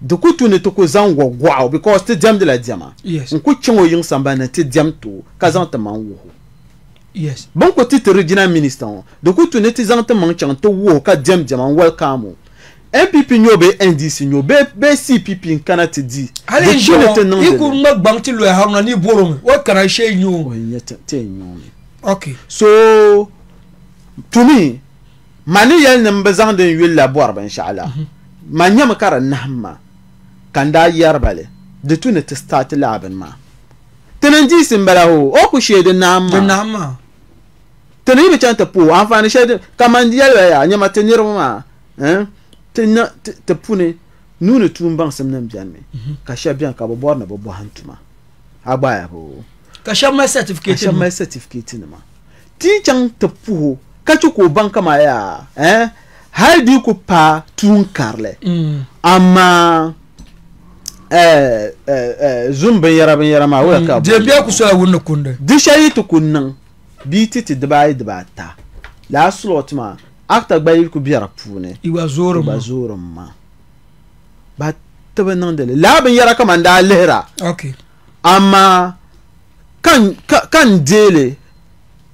de kutu ne to ko zango gwa because ti jam de la diama Yes. nku chengo yin samba na ti jam to ka zan ta man wo Yes. bon ko ti regional minister de kutu ne ti zan ta man chan to wo ka jam welcome MPP nyobe indice nyobe be CPP kana ti di Ale jo iku magbang ti lo haruna ni borom what can I share you? o nyete te nyomi Okay. so to me mani yel ne mbazan de yul labor ban inshallah manya makara nahma kanda yarbale de tune te start laban ma tenandi simbala ho o ku shede Den nahma nama. teni be chanta pu afani shede kamandi yel ya nyama tenir ma te pune nune tumbang semnam janme ka shabian ka bobor na bobo hantuma abaya bo Ka shamma certificate. kasha mai certificate ne ma ti chang te pu ka chu ko banka ma ya har di ku pa tun karle amma zumbe yara ma wala ka De biya ku so ya wunna kunde. di shayi to kunnan bi titi dibata la slot ma akta gbayil ku biara pune Iwa zoro ba ma. zoron ma ba taba nan da la ban yara kama da lehra Okay. amma kan dele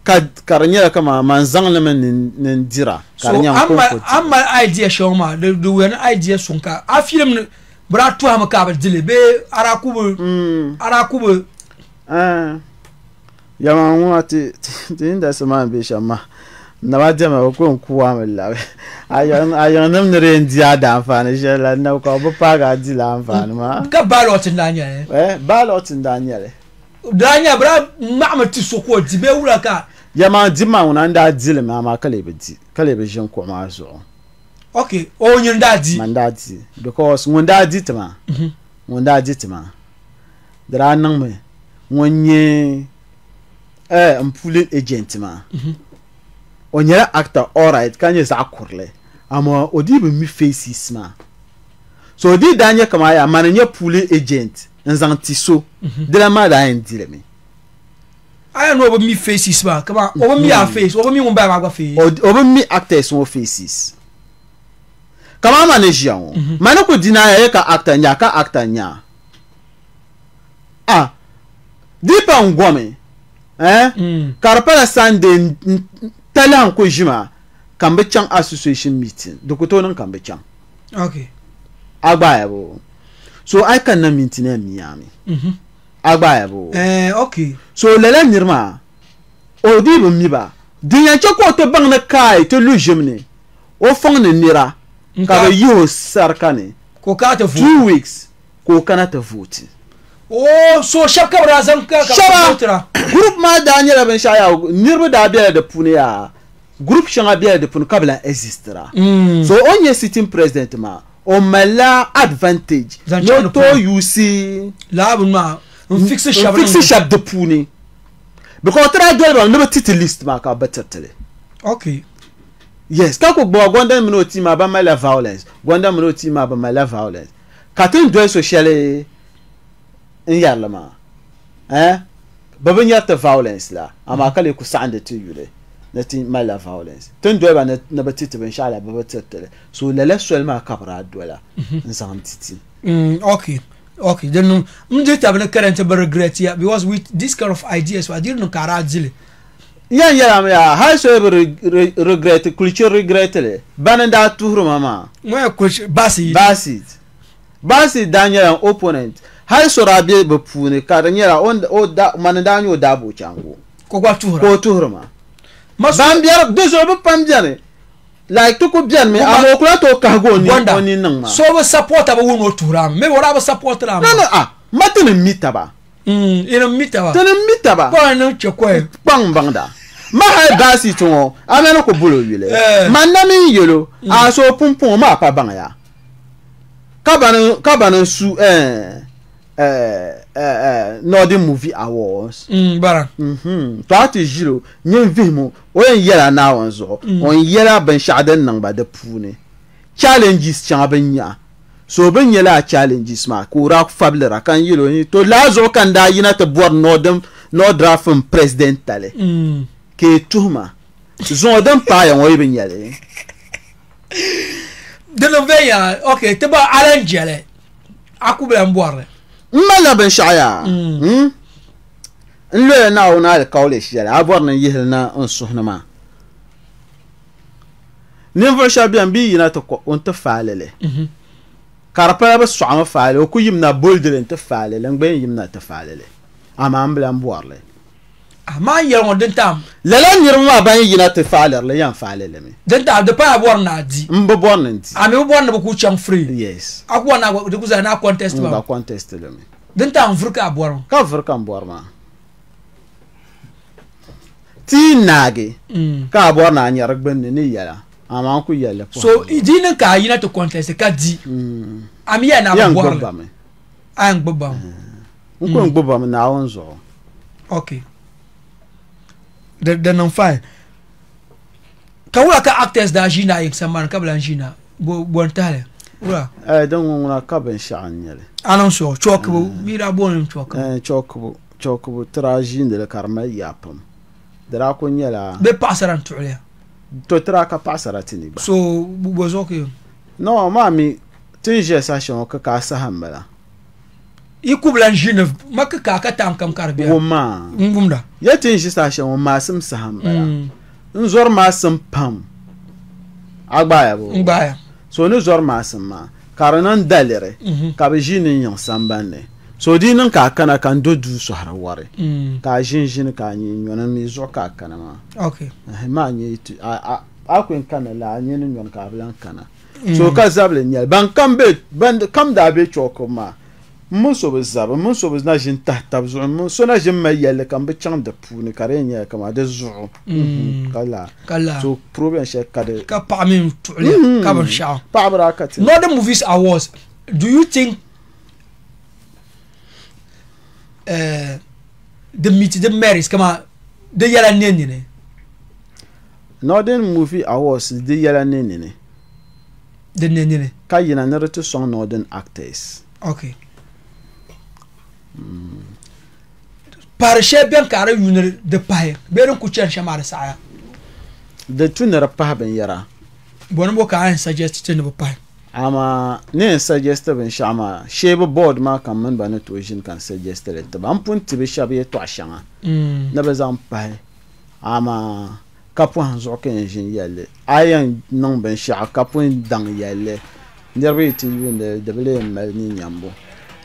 ka karanya kama manzang le men dira So karanya amma idea shoma the when idea sunka a film bra to am ka ba dile be arakubu yama ngati tinda sama be shama na ba jama ko kuwa mala ayan nam ne rendia da amfani shela na ko bu paga di la amfani ma ka ballot ndanya ballot ndanya le danya bra ma'amati soko dibe wura ka yama dima wona nda dile ma kale be jen ko ma zo okay o nyin dadi mandati because ngunda ditma dara nan me wonye mpule agent ma onyera actor alright kanye za kurle ama odi be mi faces ma so odi danye kama ya mananye pule agent nzantiso dela ma da ndile me I know me faces ba kama over me a face over me mo ba ma face obi mi actors won faces kama manager won manako dina ya ka actor nya dipa ngome karpala sande talan ko jima kambe chang association meeting dokuto nan kambe chang okay agbaya bo so I can na meeting na Miami agbaya bo okay so lele nirma odi bo mi ba dinya chako to bang na kai to lujemne o fong ne nira ka yo sarkane ko ka ta 2 weeks ko kana ta vote oh so shapka brazan ka shara group ma Daniel ben shaya nirba da biya da pune ya group shanga biya da pune kabla existera so onye sitting president ma o mala advantage no to you see labun ma fixe shab de pune because tra do no titi list ma ka betetele okay yes ka ko gbo gonda mi no ti ma ba mala violence gonda mi no ti ma ba mala violence katin do sociale in yarlama babin yata violence la amma kale ku sa'anda ti yule nati mala violence tun do ba na batiti ban sha Allah ba batitele so lele sol ma kabra dola nsan titi okay then mje tabana current regret ya because with this kind of ideas I didn't know kara jile ya ha so regret culture regret le bananda tuhru mama mo coach basi Daniel opponent ha so rabe be pune karanyera o da manandanyo dabo chango ko kwa tuhru ma bambiar dozo be pamjane like to ko bien me amokula to kago ni oni nan ma so be support aba wono turam me wora ba support la no matene mitaba ina mitaba tene mitaba ba no chekwe bang bangda ma ha basi to amena ko bulo yule manami yelo aso pumpum ma pa bang ya Kabana su Northern Movie Awards. Bara. To ati jiro nyen vimo o yela na wanzo on yela ben shaden nan ba da pune challenges chan benya so ben yela challenges ma ko ra fablera kan yelo ni to lazo kan da yina ta bor Nordra from president tale ke tuma zo dan pa ya wo ben yele de no veya okay te ba arrange akubla mbore mala ben shaya nlo na ona al kawle shiyala aborna yihna on suhnama never shabian bi yina to on ta falele karpa ba suama fale o ku yimna boldele ta falele ngbe yimna ta falele ama ambla mborle ama yelon den tam lala nirma ban yina ta falele yan falele mi den ta de pa borna di mbo borna nti ami borna ba ku chang free yes akwa na de ku za na contest ba contest le mi den ta mfurka borna ka furka borma ti nage ka borna nyar gbenni ni yala ama ku yala so idina ka yina to contest ka di ami ya na borna an gbogbo nko ngboba me na wonzo okay the non fine kawula ka actors da jina yin saman kabla jina bon tale ura don ngona ka ben shan yele anan so chokbu mira bon chokbu trajin de karma yapam dara ko nyela be pasaran tuya to tra ka pasarati ba so bozoke no mami tinje sa shon ka sa hambala ikublan jina maka ka tam kam karbiya woma ngumda yatin shi sa shon ma sim sa hambala nzor ma sim pam agbaya bo ngbaya so ne zor ma sim ma karanan dalere ka be jinin yan sambane so dinin ka kana kan dodu so har ware ka jin ka nyi nyonan mi zo ka kana ma okay ma nyi a kun kana la nyi nyon ka blan kana so ka zable nyal ban kambe ban kam da be choko ma mun so na jin tahta zu mun so na jin mai yelle kan be chang da puni kare nya kama da zu kala so problem she ka de ka pa min tu'li ka ban sha pa barakati Northern Movies Awards, do you think the merits kama de yala neni ne Northern Movie Awards de yala neni ne de neni ne ka yina na to song Northern actors okay par she ben kare yunir de paye berin ku chen shamar saya de tunera pa ben yara bonbo ka an suggest tin bo paye ama ne suggest ben shama shebe board ma kan man ba na to jin kan suggest le to ban punti be shabe to ashanga na be zam paye ama kapu hanzo ken jin yalle ayan non ben sha kapu dang yalle nderbe ti yunde de bele mal ni nyambo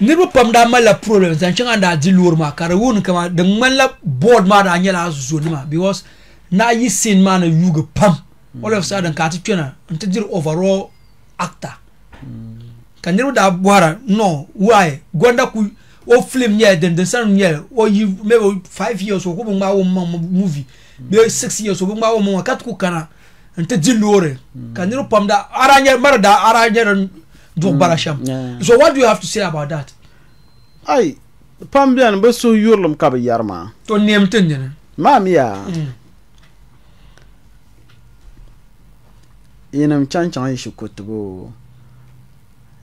nirba pam da mala problem zan cin anda di lur ma kare won kama da mala board ma da nyala zo ni ma because na yi sin ma na yuga pam all of a sudden ka ti twena nta dir overall actor kan nirba da bwara no why gonda ku o film nya den san nya o you maybe 5 years o ko ma wo movie be 6 years o ma wo mo kat ku kana nta di lure kan nirba pam da aranya mar da aranya Barasham. So what do you have to say about that? Ay pambian be so yurlum ka be yarma to nemten ne mamiya inam chanchan shi kutubo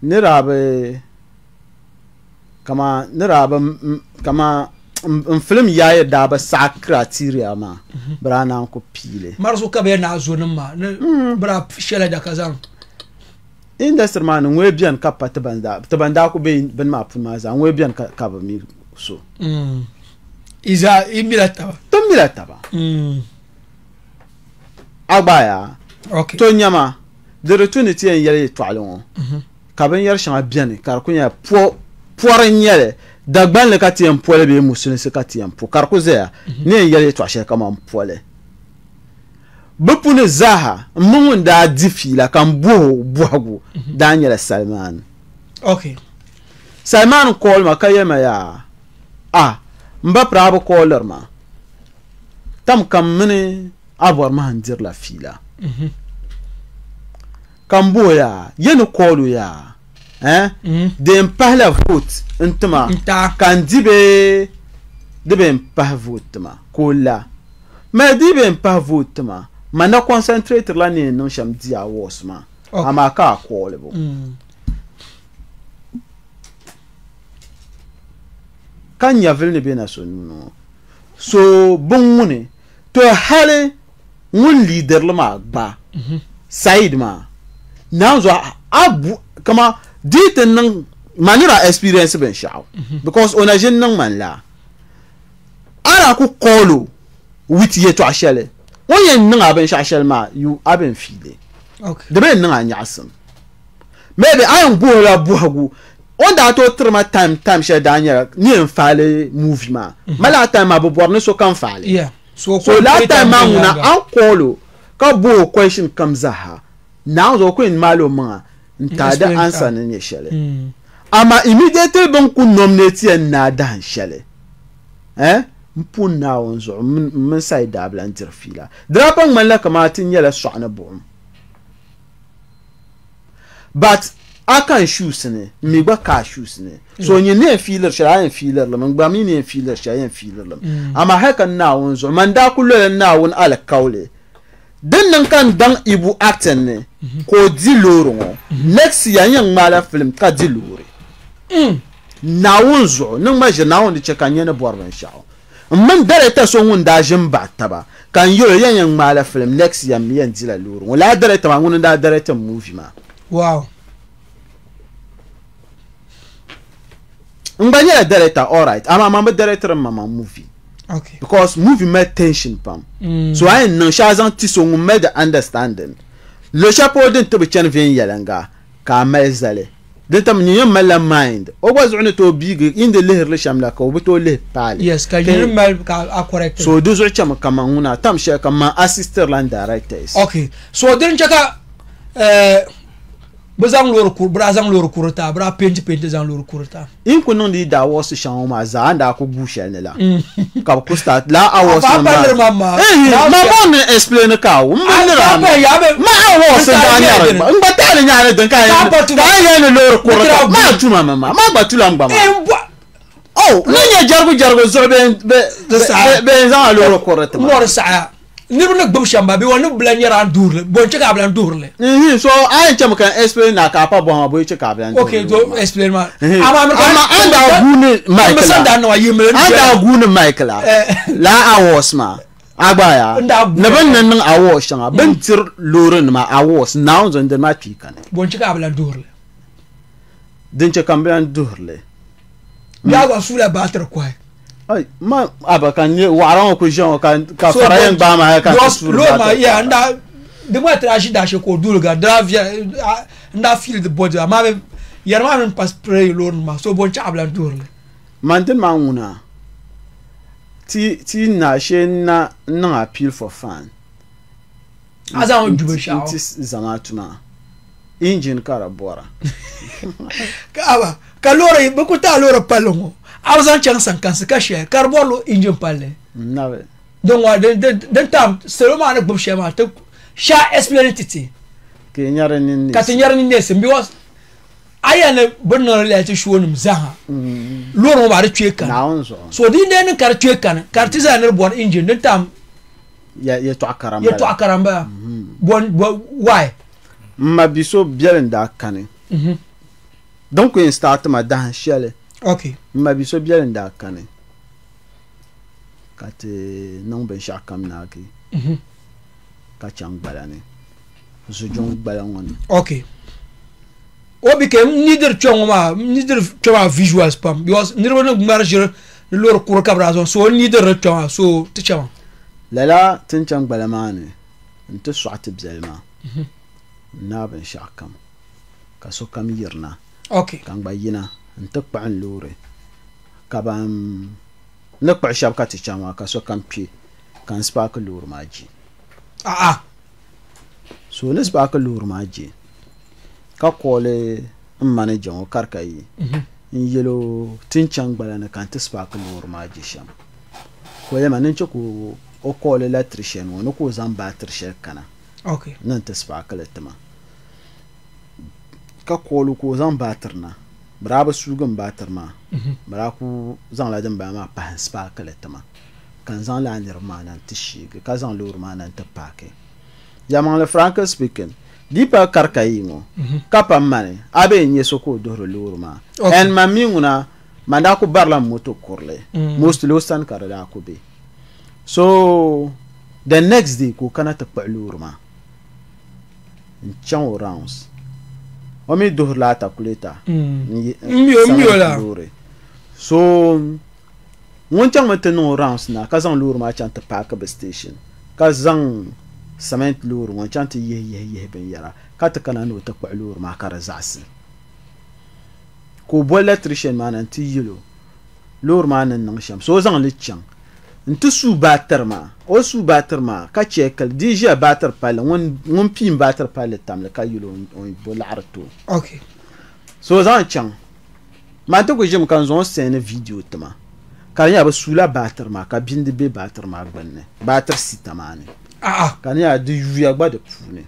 nirabe kama film yaye da ba sakratiria ma brana ko pile marso ka be na zonin ma bra shela da kazan industry man ngwe bian ka tabanda ko be ben ma puma za ngwe bian ka ba mi so iza imilata ba agbaya okay to nyama the opportunity en yele twalon ka ben yer shanga bian kar ko nya poire nyele dagban le ka ti en poile be musulin se ka ti en po kar ko zea ne yele twashe kama poile bupune zaha mungun da difila kan buhagu Daniel Salman okay Salman call ma kayema ya mba prabo caller ma tam kam mini abor ma handir la fila kan boya yenu call ya den pahla vote ntma kan dibe pah vote ma kola ma dibe pah vote ma mana concentrate la ne no sham dia was ma ama ka kwole bo kan ya vil ne be na so no so bongune to hale ngun leader la ma ba side ma now so abu kama dit nan manira experience ben shaw because on a jeune nan man la ara ku kolo with ye to ashele won yen nan aben shashel ma you aben file okay de ben nan anyasem maybe ayon buhola buhagu on da to trema time she daniel ni en fale movie ma mala time abu borne so kan fale yeah so la time ma una an kolo ka bo question comes aha now so ko in malo ma ntada answer ne ye shele ama immediately bon ku nominate en na dan shele mpuna onzo min sai da blantir fila drapan man la kamatin yala so'na bum but akan shoes ne mi gba ka shoes ne so nyi ne feeler sha yan feeler la man gba mi ne feeler sha yan feeler la ama haka na onzo man da kullu na won ala kawle den nan kan dan ibu acten ne ko di loro next yan mala film ka di loro na onzo nan ma je na on de chekanye ne borban shawo man dare ta so ngun da jin ba ta ba kan yo yan mala film next yan yan dila loro wala dare ta ngun da dare ta movie ma wow nganya dare ta all right ama ma dare ta mama movie okay because movie met tension pam so I no shazan ti so ngun me the understanding le chapeau den to be chen vien yalanga ka mezale den tam nyi mala mind o was on to big in the leher le shamla ko to le pale yes ka yin mal ka correct so do zo chama kama nguna tam she kama assistant land directors okay so den chaka bazang lor kur brazang lor kurta bra pente zang lor kurta in ko non di da was shan ma za anda ko bushel ne la ka ko start la awas mama mama ne explain ka o ma awas da nya ba ngata ne nya ne dan ka ya ne lor kurta ma tuma mama ma batula ngba ma oh ne jargo zo be zan lor kurta lor sa niru nak bam shamba bi wonu blan yara dourle bon ci ka blan dourle so ay cham kan explain na ka pa bon boy ci ka blan okay do explain ma ama anda gune michael ma sanda no yimle anda gune michael la awas ma agbaya na ban nan awas shanga ban tir loren ma awas now zon de ma pikan bon ci ka blan dourle din ci kan blan dourle ya wa sula batar kwai ay ma abakan ye waran ko jon ka farayen ba ma ka lo ma ya nda de mo traji da she ko dulga dravia nda feel the body ma yar ma men pas spray lo ma so bon cha blan tourle man den ma nguna ti na she na appeal for fan azan jube sha ti zamatuna engine kara bora ka lore be ko ta lore palongo awzan chang sankansi ka she karbolo engine palle nawe donc wa den tam seulement na gbum shema te sha explanity ke nyare ni ka te nyare ni se because ayane bonno le ti shwonum zaha loro ba ri tweka so di den kar tweka kar ti zaner bon engine den tam ya to akaramba bon why ma biso bielen da kane donc in start ma dan shele okay ma biso bielen da kane kate non ben shakam na ki ka chang balane so jong balan okay obi ke neither choma visuals pam because nirwo no marjure lor kur kabra so neither choma so ti chama lala tin chang balamane nta suat bzelma na ben shakam ka so kam yirna okay kan bayina nta kpan lore ka bam nakpa shabka ti chama ka so kam pi kan spark lore maji so ne spark lore maji ka kole manager o karkai in yelo tin chang balana kan ta spark lore maji sham ko le manin ko o kole electrician wono ko zan battery shel kana okay nan ta spark letama ka koolu ko zaŋ baatir na bira bi suugim baatir maa bira ku zaŋla din bala maa pahin spaakili tima ka n zaŋ laa niriba maa na n ti sheegi ka zaŋ loori maa na n ti paaki yamaŋli frank speaking dipa karika yi ŋɔ ka pam mani a be n nyɛ so ka o duhiri loori maa ɛn man mi ŋuna man daa ku barila moto kurili mostly o sani ka di daa ku be so the next day ko kana ti kpuɣi loori maa n chaŋ o rounds o mi duhirila atakuleta loori so ŋun chaŋ mi ti niŋ o rounds na ka zaŋ loori maa chaŋ ti paaki bi station ka zaŋ cement loori ŋun chaŋ ti yihi binyɛra ka ti kana ni o ti kpuɣi loori maa ka di zaɣasi ka o bo electrician maa na n ti yilo loori maa ni niŋ shɛm so o zaŋ li chaŋ n ti suu baatir maa o suu baatir maa ka chɛkili di ʒiya baatir palli ŋun piin baatir palli tamli ka yilo o bo laɣari too so o zaŋ chaŋ man ti ku ʒimi ka n zaŋ o sɛni video tima ka di nyɛla bi suula baatir maa ka bindi be baatir maa gbunni baatir sita maa ni ka di nyɛla di yuya gba di puuni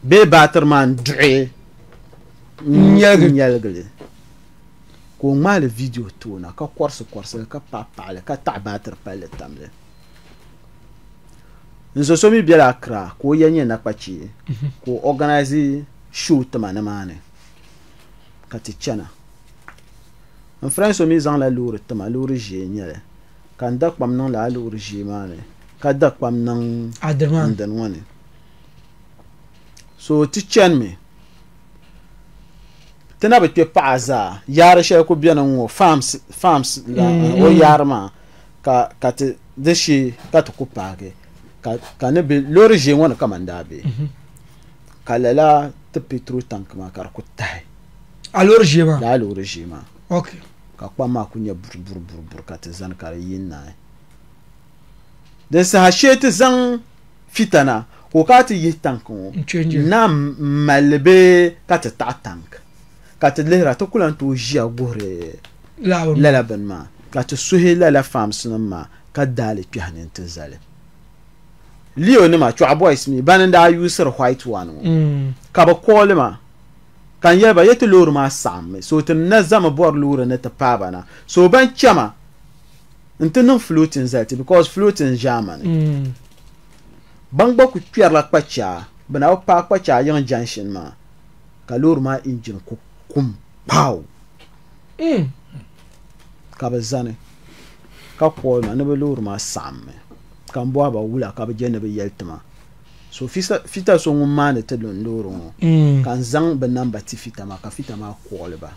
bee baatir maa n duɣi n nyɛligili ka o ŋmaali video toona ka kɔrisi ka paɣali ka taɣi baatir palli tamli n so mi biɛla Accra ka o ya nyɛ nakpachee ka o organize show tima ni maa ni ka ti chana n friend so mi zaŋla loori tima loori ʒee nyɛli ka n da kpam niŋ la loori ʒee maa ni ka da kpam niŋ ndin ŋɔ ni so ti chani mi ti na bi kpe paɣa zaa yaari shɛli ku beni ŋɔ farms o yaari maa ka ti di shee ka ti ku paagi ka ni be loori ʒee ŋɔ ni ka man daa be ka lala ti petrol tank maa ka di ku tahi a loori ʒee maa loori ʒee maa ka kpam maa ku nyɛ buri ka ti zani ka di yin naai din saha shee ti zaŋ fita na ko ka ti yihi tank ŋɔ na malli bee ka ti taɣi tank ka ti lihira ti kulan tooi ʒiya guhiri lala bini maa ka ti suhi lala farms nim maa ka daali kpɛhi ni ti zali leo nima chɔɣu boys mi bani daa yuusiri white one ŋɔ ka bi kooli ma kan yɛliba yɛti loori maa saɣammi so ti na zami bɔri loori ni ti paaba na so ban chɛma n ti niŋ floating zali ti because floating ʒaamani ban gba ku kpɛrila kpachaa bɛ na bi paai kpachaa yiŋ junction maa ka loori maa engine ku kum paaw ka bi zani ka kooli ma ni bi loori maa saɣammi ka n bɔhi ba wula ka bi je ni bi yɛli tima so fita so ŋun maani ti lun loori ŋɔ ka n zaŋ bi namba ti fita maa ka fita maa kooli ba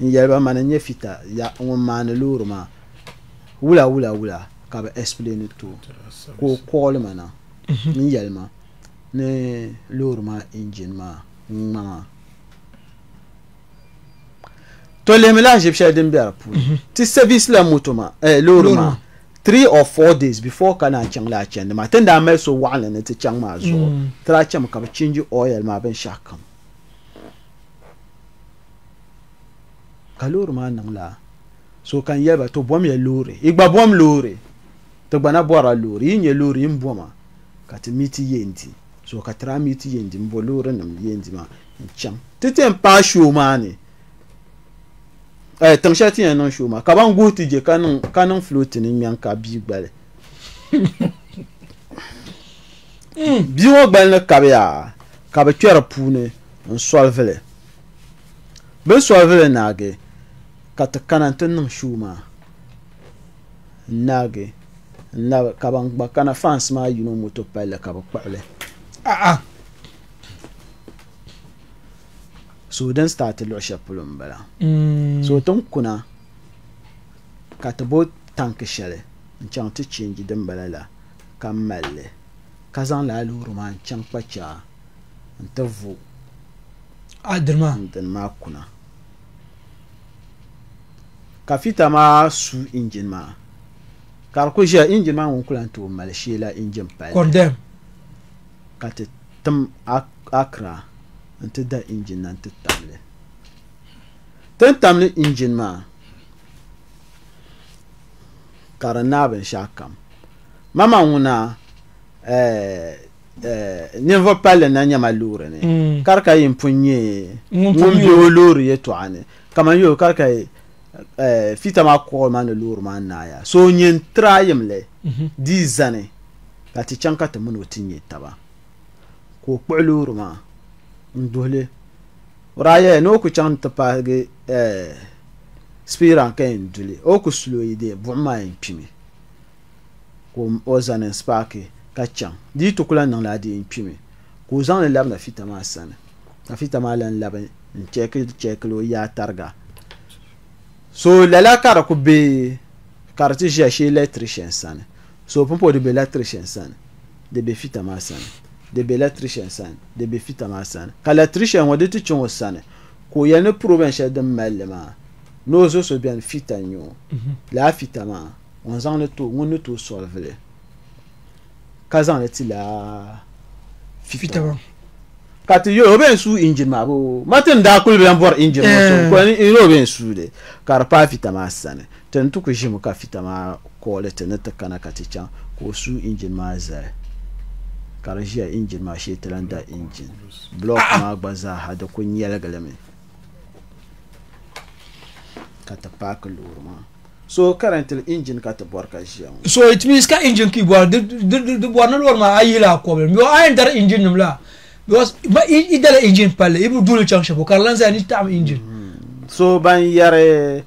n yɛli ba ma ni nyɛ fita ŋun maani loori maa wula ka bi explain to ka o kooli ma na n yɛli ma ni loori maa engine maa n ŋma maa to lehimi la ʒib shɛli din bɛ di puuni ti service la moto maa loori maa 3 or 4 days before ka na chaŋ la chɛndi maa tin daa mali so waɣanli ni ti chaŋ maa zuɣu ti daa chɛmi ka bi change oil maa binshaɣu kam ka loori maa niŋ la so kan yɛliba to bom ya loori i gba bom loori ti gba na bɔra loori yi nyɛ loori yin boma ka ti miti yendi so ka ti daa miti yendi n bo loori nim yendi maa n chaŋ ti ten paai show maa ni tiŋ shɛli ti yɛn niŋ show maa ka ban guhi ti je ka niŋ float ni ŋmɛŋ ka bii gbali bii ŋɔ gbali ni kabiya ka bi kpɛri puuni n solvili bi solvili naagi ka ti kana ti niŋ show maa n naagi ka ban gba kana fans maa yino moto palli ka bi kpuɣili so din start luɣu shɛli polo n bala so tin kuna ka ti bo tanki shɛli n chaŋ ti change din bala la ka malli ka zaŋ la loori maa n chaŋ kpachaa n ti vu din maa kuna ka fita maa su engine maa ka di ku ʒiya engine maa ŋun kula n tooi mali shee la engine palli ka ti tim Accra n ti da engine na n ti tamli tin tamli engine maa ka di naa binshaɣu kam mama ŋuna ninvuɣu palli na nyɛma loori ni ka di ka yin pun nyɛ Ŋun ŋun pun be o loori yɛltɔɣa ni kamani yo ka di ka fita maa kɔɣi maa ni loori maa naaya so nyin tira yimli di zani ka ti chaŋ ka ti mini o ti nyɛ taba ka o kpuɣi loori maa n duhili raaya ni o ku chaŋ ti paagi spira ka yin duli o ku sulo yi de buɣum maa yin kpimi ka o zani n spaaki ka chaŋ di tu kula niŋla di yin kpimi ka o zaŋli labi na fita maa sani ka fita maa lan labi n chɛkili o yaa tariga so lala ka di ku be ka di ti ʒiya shee electrician sani so pumpo di be electrician sani di be fita maa sani di be electrician sani di be fita maa sani ka electrician ŋɔ di ti chaŋ o sani ka o yɛli ni problem shɛli din malli maa ni o zo so biɛni fita n nyɛ o laa fita maa ŋun zaŋli to ŋun ni to solvili ka zaŋli ti laa fita maa ka ti yo o bɛn suu engine maa bo matin daa kuli bɛn bɔri engine ŋɔ so ko ni o bɛn suu de ka di paa fita maa sani ti ni ti ku ʒimi ka fita maa kooli ti ni ti kana ka ti chaŋ ka o suu engine maa zali ka di ʒiya engine maa shee ti lan da engine block maa gba zaaha di ku nyɛligilimi ka ti paaki loori maa so currently engine ka ti bɔri ka ʒiya ŋɔ so it means ka engine ki bɔri di bɔri ni loori maa a yi la kɔbili mi a yɛn dari engine nim la because i dala engine palli i bu duli chaŋ shɛli ka di lan zaya ni taɣam engine so ban yɛri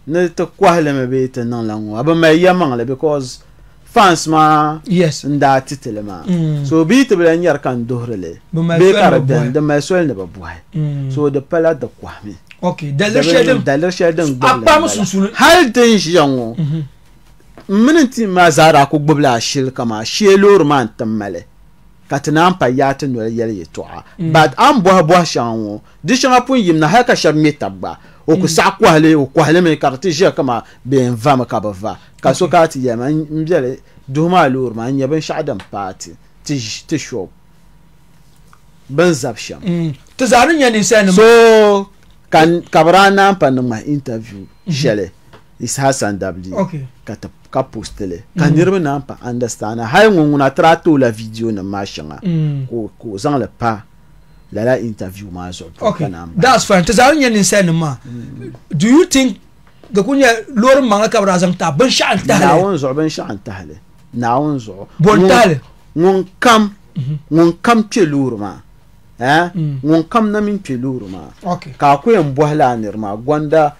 ni ti kɔhilimi bee ti niŋ la ŋɔ a bi mali yɛmaŋli because fans maa yes n daa titili maa so bii ti bila nyɛri ka n duhirili bee ka di bɛni di mali soli ni bi bɔhi so di pala di kɔhimi okay dalir shɛli din gbibli a kpaami sunsuuni hali din ʒiya ŋɔ mini ti maa zaara ku gbibila a shili kama shee loori maa n tim mali ka ti naan pa yaati noli yɛli yɛltɔɣa but an bɔhi shɛŋa ŋɔ di shɛŋa pun yimna hali ka shɛba ŋmɛ tabi gba o ku saɣi kɔhili o kɔhilimi ka di ti ʒiya kama bɛn vami ka bi va ka so ka ti yɛma n biɛli duhi maa loori maa n nyɛ binshɛɣu din paati ti shop bin zabi shɛm ti zaa ni nyɛ ninsalinima so ka bi raa naan pa niŋma interview shɛli is Hassan Dabli ka postili ka niriba naan pa understand hali ŋuna tira toola video nim maa shɛŋa ka o zaŋli pa lala interview maa zuɣu that's fine ti zaa ni nyɛ ninsalinima maa do you think da ku nyɛ loori maŋa ka bi raa zaŋ tahi binshɛɣu n tahali naawuni zuɣu binshɛɣu n tahali naawuni zuɣu bon tahali ŋun kam kpe loori maa ŋun kam na min kpe loori maa ka a ku yɛn bɔhi la niri maa gonda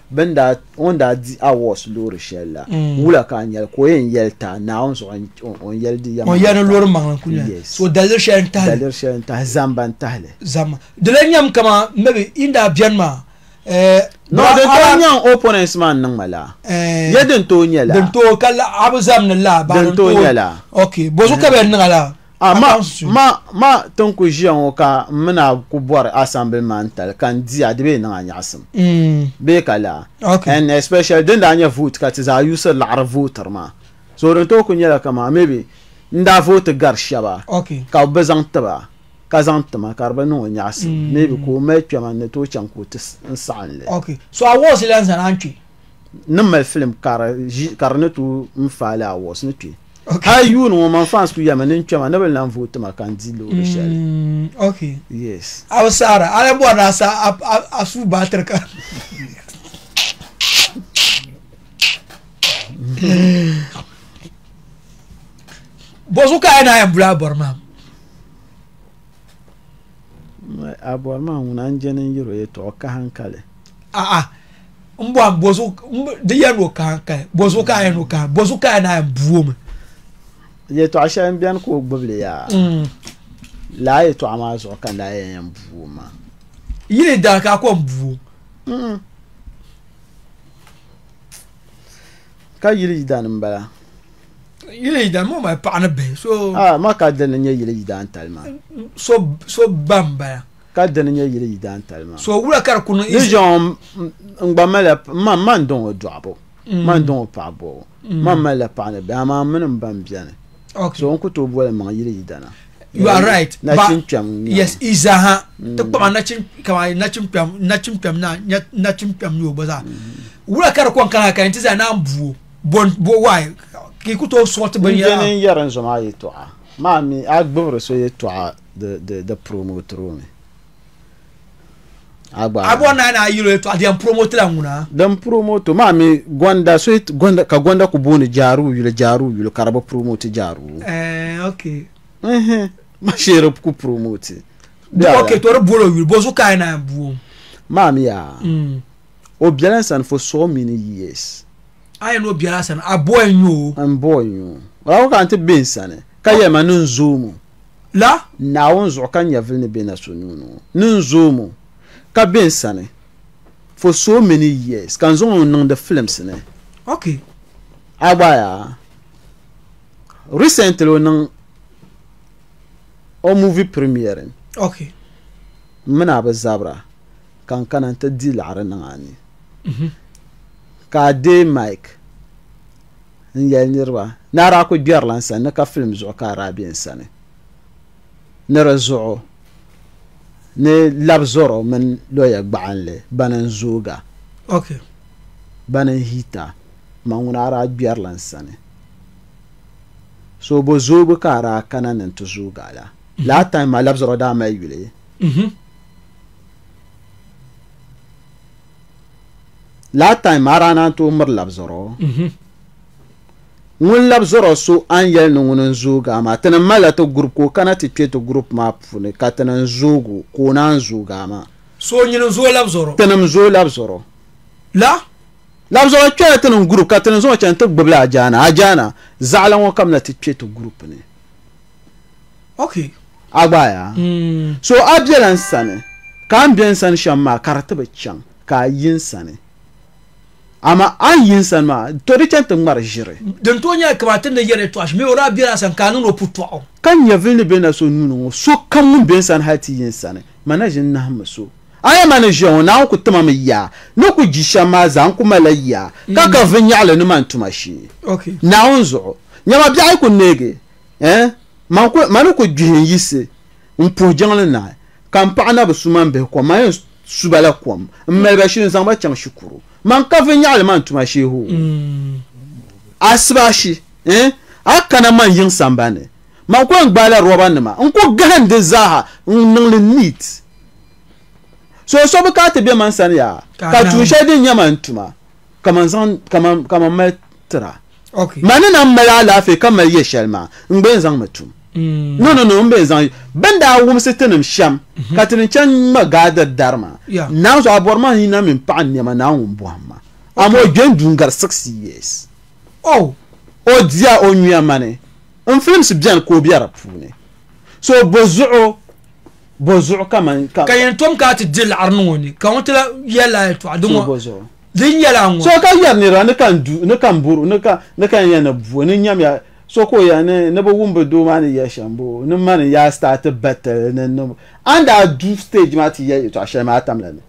on daa di awards loori shɛli la wula ka a nyɛli ka o yɛn yɛli ta naawuni zuɣu on yɛli di yɛma on yɛli loori maŋa ku nyɛ so dalir shɛli n tahali zamba n tahali di la nyɛm kama maybe inda biɛni maa no din to nyɛn opponents maa niŋ ma la yɛ din to nyɛ la din to ka abu zam ni la din to nyɛ la okay bozu ka bɛ niŋa la ma tin ku ʒiya ŋɔ ka mina ku bɔri assemblyman tali ka n diya di bee niŋ a nyaɣasim bee ka la and especially din daa nyɛ vote ka ti zaa yusi laɣari voter maa so din to ku nyɛla kama maybe n daa vote gari shɛba ka bi zaŋ tiba ka zaŋ tima ka di bi niŋ o nyaɣasim maybe ka o mali kpɛma ni to chaŋ ka o ti saɣinli so awards lan zan an kpe ni mali film ka di ni to n faali awards ni kpe ha yuuni ŋɔ man fans ku yɛma nin kpɛma ni bi lan vote ma kan di loori shɛli yes abu saara ala bɔri na sa a suu baatir ka bozu ka na yan bula bɔri maa a bɔri maa ŋuna n jɛni yɛro yɛtɔɣa ka hankali n bɔn bozu di yɛn o ka hankali bozu ka yan o ka bozu ka na yan buo mi yɛtɔɣa shɛli n biɛni ka o gbibili yaa laa yɛtɔɣa maa zuɣu ka laa yɛn buo maa yili daa ka ko n buo ka yili yida ni n bala yili yida mo ma paɣa ni bihi so ma ka dini nyɛ yili yida n tali maa so ba n bala ka dini nyɛ yili yida n tali maa so wula ka di kuni ni jɔn n gba mali man dɔn o dɔɣibu man dɔn o paɣa bɔbu man mali la paɣa ni bihi amaa mini n ban biɛni so n ku tooi boli maŋ yili yida na you are right nachin kpɛm yes izaha ti kpama nachin kpɛm ni o gba zaa wula ka di kɔn kana ka ti zaa na n buo bon why ki ku tooi sɔrti bin yɛra n yɛri n zɔma yɛtɔɣa Mami, a gbibri so yɛltɔɣa di promotor mi. Abo na yilo to adian promoter nguna. Dan promoter mami gwanda so ka gwanda ku boni jaru yulo karaba promoter jaru. Okay. Ma shere ku promoter. Okay, to bolo yulo bozo kai na bu. Mami ya. O bialansan for so many years. I know bialansan abo enyo. Ambo enyo. Wala ka ante bensane. Ka yema nzumu. La na wonzo kan ya vilne bena so nuno. Nzumu. Ka bensane for so many years. Kan zo on the films ne. Okay. Abaya. Recently on o movie premiere. Okay. Mana ba zabra kan kananta deal arana ani. Ka de Mike nyel nirwa nara ko bierlan san na ka film zo ka arabian sane nara zo ne labzoro men loya gbaanle banan zoga. Okay. Banan hita manguna ara bierlan sane so bo zogo ka ara kanan to zoga la time ma labzoro da mai yule. La time arana to umar labzoro. Ngun labzoro so an yel nungun zoga ma tana mala to group ko kana ti to group ma fune ka tana zogo ko nan zoga ma. So nyin zo labzoro. Tana zo labzoro. La labzoro twa tana group ka tana zo chan to gbla ajana zala won kam na ti to group ne. Okay. Agbaya. So abjelan sane kan bien san shamma karata be chan ka yin sane. Ama an yin san ma to ri chan tangmar jire den to nya kamatin da yere to me ora bira san kanun no puto kan ya vilne bena so nunu so kan mun ben san hati yin san manajin na hamso aya manajon na ku tuma mi ya no ku jisha ma zan ku malaya ka ka vinya le no man tuma shi. Okay. Na onzo nyama bia ku nege man ku ghin yise mpo jangle na kan pa na busuman be ko ma subala kom mmelba shi zan ba chang shukuru man ka vinya le man tuma shi ho asbashi akana man yin sambane man ko ngbala roba nima nko gahan de zaha ngle neat so be ka te be man san ya ka tu shade nyama ntuma kama metra. Okay. Manina mala la fe kama ye shelma ngbe zan matum. No mbe zan banda wum setenem sham katin chan magada darma. Now so aborma hina min pa nyama na umboama. Amo gendungar 6 years. Oh, o dia onua mane. Films bien ko biara pune. So bozo kama kayen tom ka ti dil arnoni ka wonta yela to adumo bozo din yela ngo so ka yarnira ne kan du ne kan buru ne kan yana bu ne nyam ya so ko ya ne bo wumbe do mane ya shambo ne mane ya start battle ne no and I do stage mati ya to ashe ma atamla ne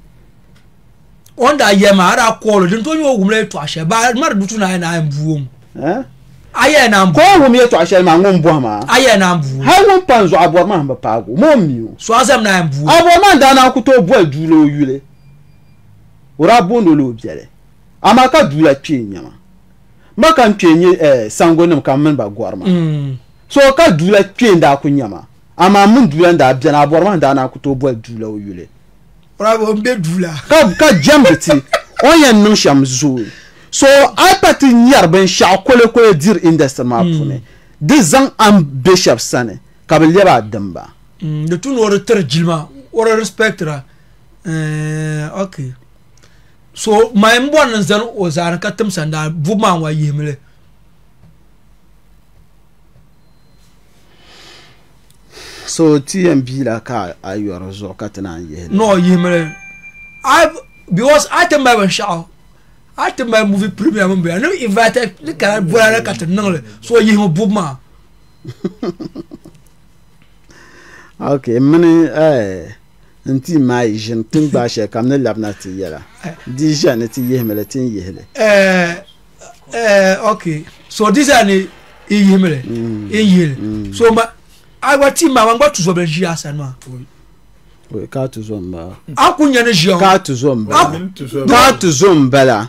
onda ye ma ara ko lo din to yo wumle to ashe ba mar dutu na na mbuom aye na mbu ko wum ye to ashe ma ngom bo ma aye na mbu ha won panzo abor ma mba pago mo miu so azam na mbu abor ma da na kuto bo adulo yule ora bondo lo biere amaka dula twenya maka twenye sangonim kan men ba gwarma so ka dula twenda kunyama ama mun dula nda biana abor ma da na kuto bo dula yule ora bo mbe dula ka jambeti onyen no sham zo so apati nyar ben sha kole dir industry ma pune de zan am bishop sane ka be leba damba de tun wor terjilma wor respectra okay so my mbon zan o zan ka tum sanda buma wa yimle so TMB la ka ayoro zo katana ye no yimle because I tell my show I tell my movie premiere mbe no invited the ka bola ka tan so yim buma okay mani nti mai jen tin ba she kam ne labna ti yela di jen ti yemele tin yele okay so this ani yemele yele so ma agwa ti ma ngwa tuzo be ji asa no we ka tuzo mba akunya ne ji ka tuzo mba la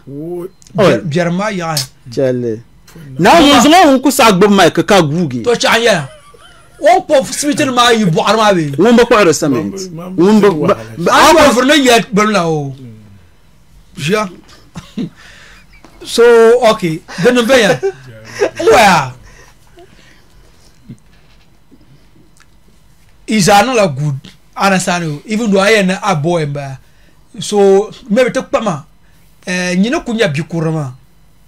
bierma ya chele na mo zo nku sa gbo mic ka gugi to chanya on po simitin ma yi bo arma be won ba ko cement won ba a for no yet bon la o ja so okay then no be ya where is another good understand even though I am a boy so maybe talk pama nyina kunya bikurama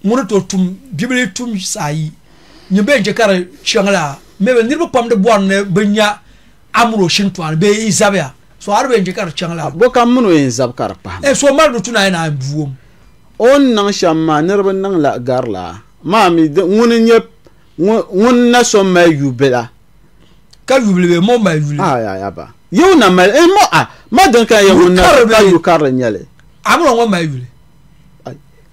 ngono to tum bibele tum sai nyebe nje kara changla maybe nirbo pam de bon ne benya amuro shintwan be izabia so arbe nje kara changla bo kam muno en zab kar pa so mar do tuna na buom on nan shamma nirbo nan la garla mami ngono nyep ngon na so ma yubela ka yubele mo ma yubele ya ba you na ma mo ma don ka ye wona ka yu kar nyale amuro ngo ma yubele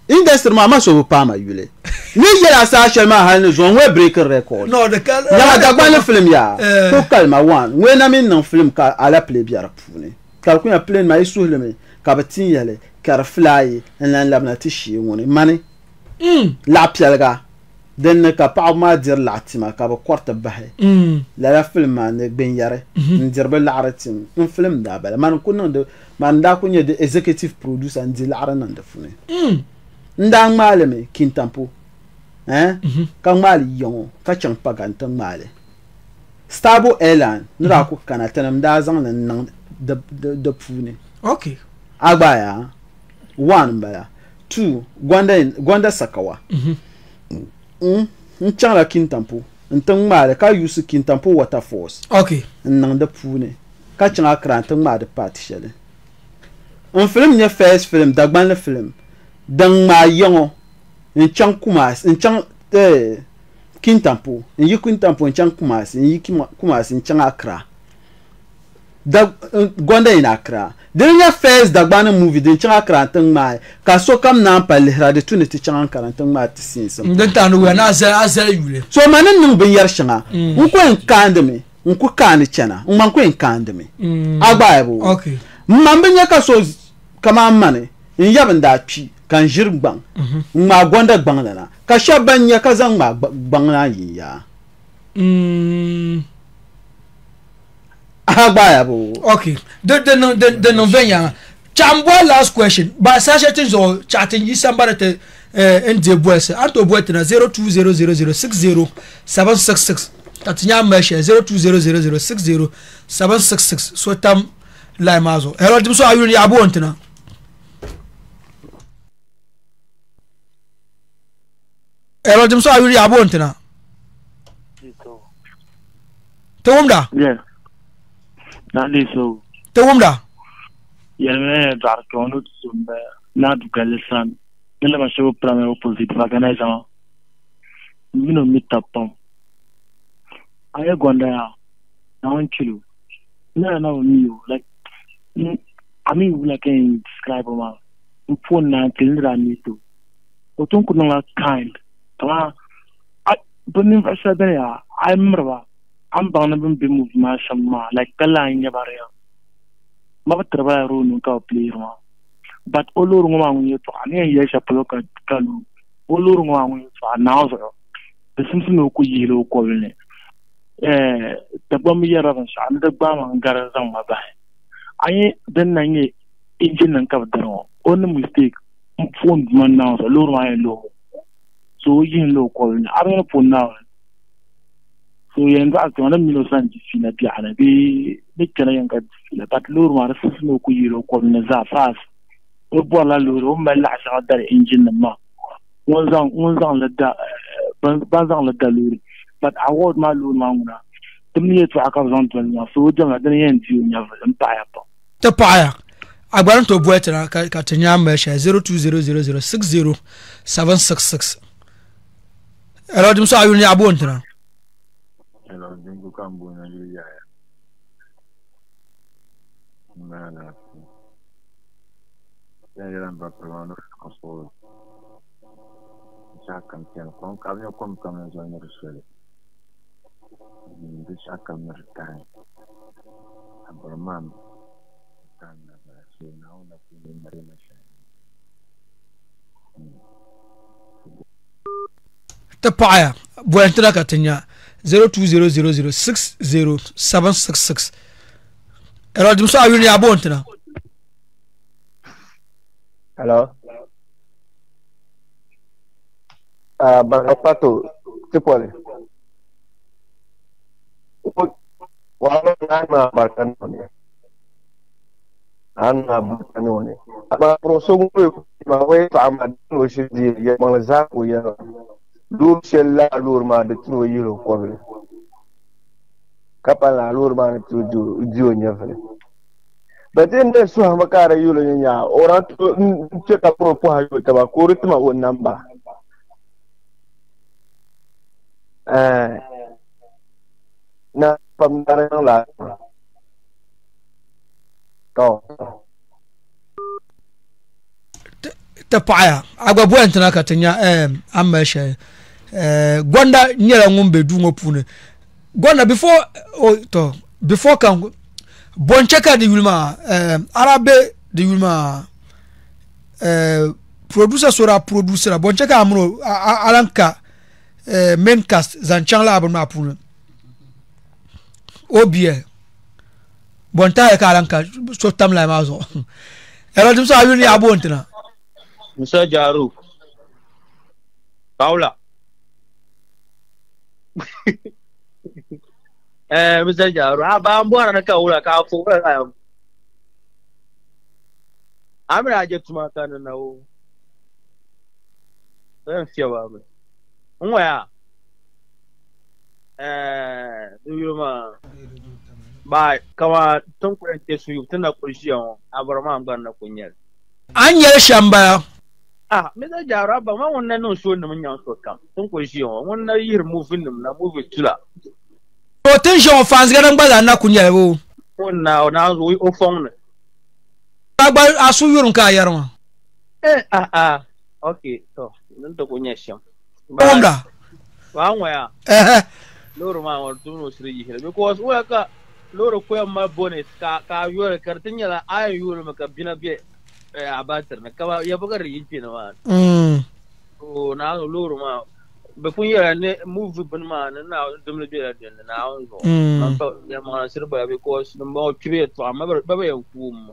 industry ma so pa ma yule ni yela sa shema hal no zo we break record no de kal ya da gban film ya ko kalma one we na min nan film ka ala play biara pune ka ku ya play ma isu le ka batin yale kar fly nan labna tishi woni mani la pialga den ka pa ma dir latima ka ba korta bahe la film ma ne ben yare ndir be la'aratim un film da bala man kunna de man da kunya de executive producer ndi la'arana da fune ndang male me kintampo ka mali yongo ka chang paganta male stable airline nra ku kana tanam da zang nan de pune okay agbaya 1 bala 2 gwanda sakawa nchangla kintampo ntang male ka use kintampo water force okay nan de pune ka chang akran tang ma de party shele un film ne first film dagban le film dan ma yongo en chang kumas en chang kintampo en yikintampo en chang kumas en yikumas en chang akra da gonda in akra denya first dagban movie den chang akra tan ma ka so kam na pa le radio tuni ti chang akra tan ma ti sin sam den tan we na azal yule so manan nung ben yar shanga ko en kandeme ko kan chana man ko en kandeme agbaebo okay mambe nyaka so kama mane in yabin da pi kan jirgbang ma gonda gbang na ka shabanya ka zang ma gbang na yiya abaya bo okay the no venya chambwa last question ba sasha tinzo chatting yi somebody te ende boys arto boy na 0200607766 tatinya meshe 0200607766 so tam lai mazo hello dimso ayuni abu ontina hello dimso ayuni abu ontina tawumda yeah na liso tawumda yelme dar kono tsumba na dugalesan nela masho prame opposite organizer mino mitapam aye gonda ya na 1 kilo na miyo like I mean like can describe ma phone na tilra ni to otun kunwa kind tama bunin fasa da ya ai marwa am bana bin bi move ma shamma like kala nya bare ma batra ro nu ka play ma but olor ngwa ngi to ani ya shaplo ka kalu olor ngwa ngi to na zo simsim ko yilo ko ne da bam yara ban sha da ba man gar zan ma ba ai dan nan ne engine nan ka daro on mistake phone man na so lor ma lo so yin lo ko ne abin phone na so yanzu a tsanan milo san ji na biya na bi dukkan yanka la bat lor ma rasu no ku yiro ko ne za fas o bo la lor o ma la sa da engine nan ma won zan la da ban zan la da lor but award ma lor ma nguna tumni to aka zan to nya so jama da yen ji nya valan pa ya pa ta pa ya agbaran to bo etara ka tanya ma sha 0200607766 hello dimso ayuni abu ontina hello dingo kambo na ya mana ya ba probando console já campeão com caminho como caminho já no Sul deixa câmera tá agora mano tá na Brasil não na primeira ta paya bo entara ka tanya 0200060766 ero dim so awini abontina hello Bagapato Tipoli wala na barkan ne ana barkan ne aba proso mu ma wai ta amma no shi ya mala za ku ya dur shella lur ma da tro yiro ko kapala lur ma da tro jiyo nya fele batin da su ha makara yiro nya ora to ce ka pro po ha ta ba ko ritma wannan ba na pamdaran la to ta paya agba buent na katanya amma she gonda nyera ngumbe du ngopune gonda before kan boncheka de yulma arabe de yulma producer boncheka amro alanka main cast zanchan la abun mapun obie bonta e kalanka so tam la mazo ero dim so ayuni abontina Mr. Jaru Paula Mr. Jaru aba mbona na kaula ka fu amra je tuma kana nawo fiyawa ba Unwaya duyuma ba kama tun kurante su yi tun da kurshiyan abarma ban na kunyar anyar shamba me da jara ba ma wannan nan so mun yan so kam tun kurshiyan wannan yi removing nim na move tula to tun shon fans garan ba na kunyar bo wannan na zo o fon ne ba asu yurun ka yarma okay to nan da kunyar sham Onda. Wangwaya. Loro ma wartu no siriji hira because we ka loro ko ma bonus ka yore kartin yala ayi yoro maka bina be abatar na ka ya bugar yinti na ma. O na loro ma be kun yara ne move bin ma na dumle be da na on go. Man ba ya ma sirba because no mo create to amma ba ya ku mu.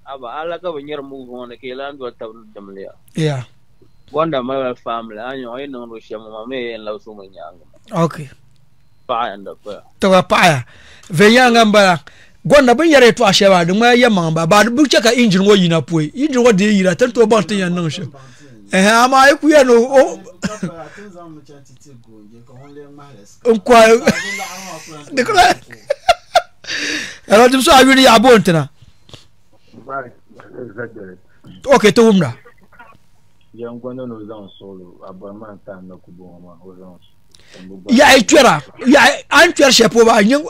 Aba ala ka ban yar move wona ke lan do ta dumle ya. Yeah. Wanda my family anyo ay no rusya mo me en law suma nyanga okay pa anda pa to pa venya ngamba gonda bin yare to asheba de ma yamma ba bu cheka engine wo yina poi engine wo de yira tanto ba tan yan nan she ama ku ya no o kwa de ko ero dim so ayuni abontina okay to umra Young one no zan solo abaman ta na kubo ma ozan ya itwera ya antwer shepo ba nyen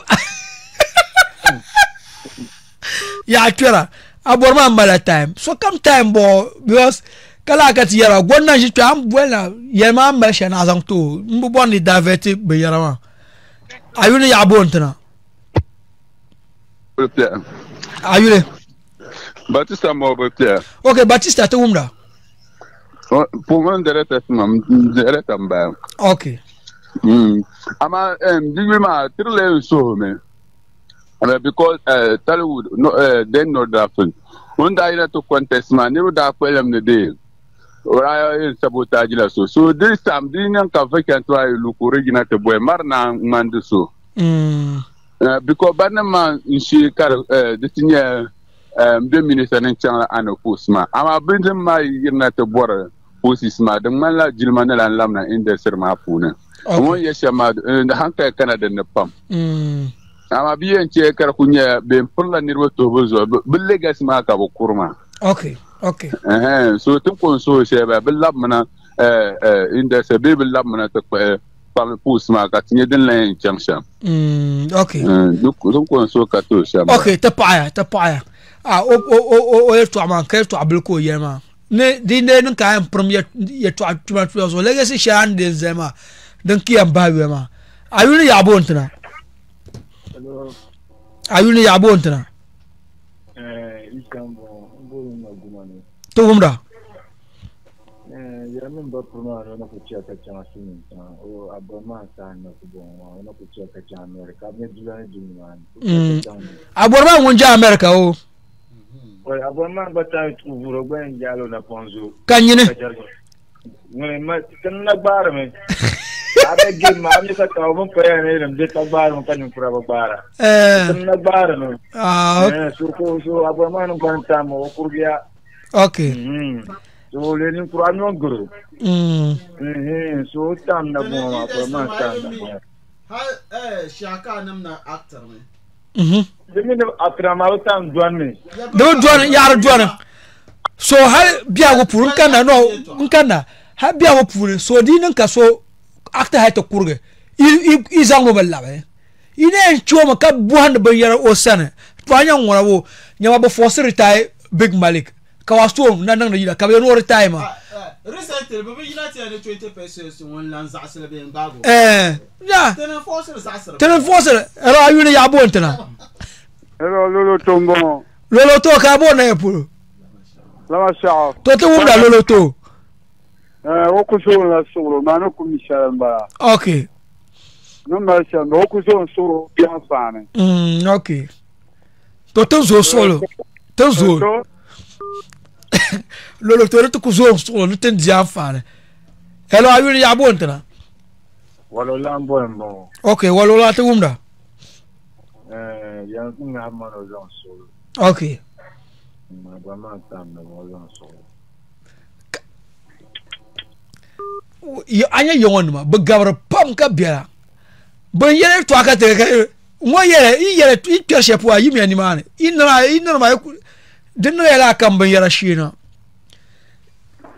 ya itwera aborma mala time so come time bo because kala ka ti yara gonna ji tam buena yema ma she na zan to mbo ni davete be yara ma ayune ya bontana ayune Batista mo botia okay Batista to umra pour moi direct amba okay ama digima trele so me because Talwood no then no drafting unda ina to contest man you da kwelem ne de ora sabotage la so this time dinyan ka vacan to ay lu ko regina te boy marna mandu so because banama nshi kar ditinya 2 minutes and channel and posma ama bindin ma yirna te bor posisma de man la jilman la lamna inde serma puna mo yeshama de hanka Canada ne pam ama biyen che kar kunya be purla nirwo to bozo be legacy ma ka bo kurma okay so tun kon so sheba be lamna inde se be lamna te pam posma ka tinye den la junction okay donc kon so ka to shama okay ta paya o to aman kai to abulko yema ne dinde nun ka premier ye to atuma so legacy shan de zema dan kiyan bawe ma ayuni ya bontana ikambo mbulu na gumani to umra Yamin ba kuma na ku ci ka can sun o abama sa na ku bon na ku ci ka can America ne dulan dunan aborba won ja America o abama ba ta tu buro gben jalo na ponzo kanyine ne ma kan na bara me ada ge ma mi ka ta mo pa ne ram de ta bara mo kan kura ba bara kan na bara no so abama no kan ta mo kurgia okay so le ni kura no guru so tam na mo abama tam na mo shaka nam na actor ne Demi akrama utam duane. Do duane yar duane. So ha bia wo pur nkana no nkana ha bia wo pur so di nan ka so actor ha to kurge. I zango balla be. Ine choma ka buhan be yara o sana. Twanya ngora wo nyama bo force retire Big Malik. Ka wasto nan nan yida ka be no retire ma. Recently be United 20 pesos won lan za asle be ngago. Ya. Tenen force za asle. Tenen force era ayune ya bo ntana. Hello, Lolo Tombo. Lolo to ka bo na epuru. Lama sha. To te wunda lolo to. Woku so na suru, manu kumishara mbara. Okay. No ma sha, woku so suru bien fane. Okay. To tenzo solo. Tenzo. Lolo to to kuzo solo, no ten dia fane. Hello, ayune ya bo ntana. Walo lambo mbo. Okay, walo la te wunda. Yang nga mano zon solo. Okay. Abama tam na zon solo. Anya yongon ma begabra pam ka biara. Bon yele to aka te ka mo yele I pierche po ayi mi animane. Inna ma dinno yela kam ben yara shina.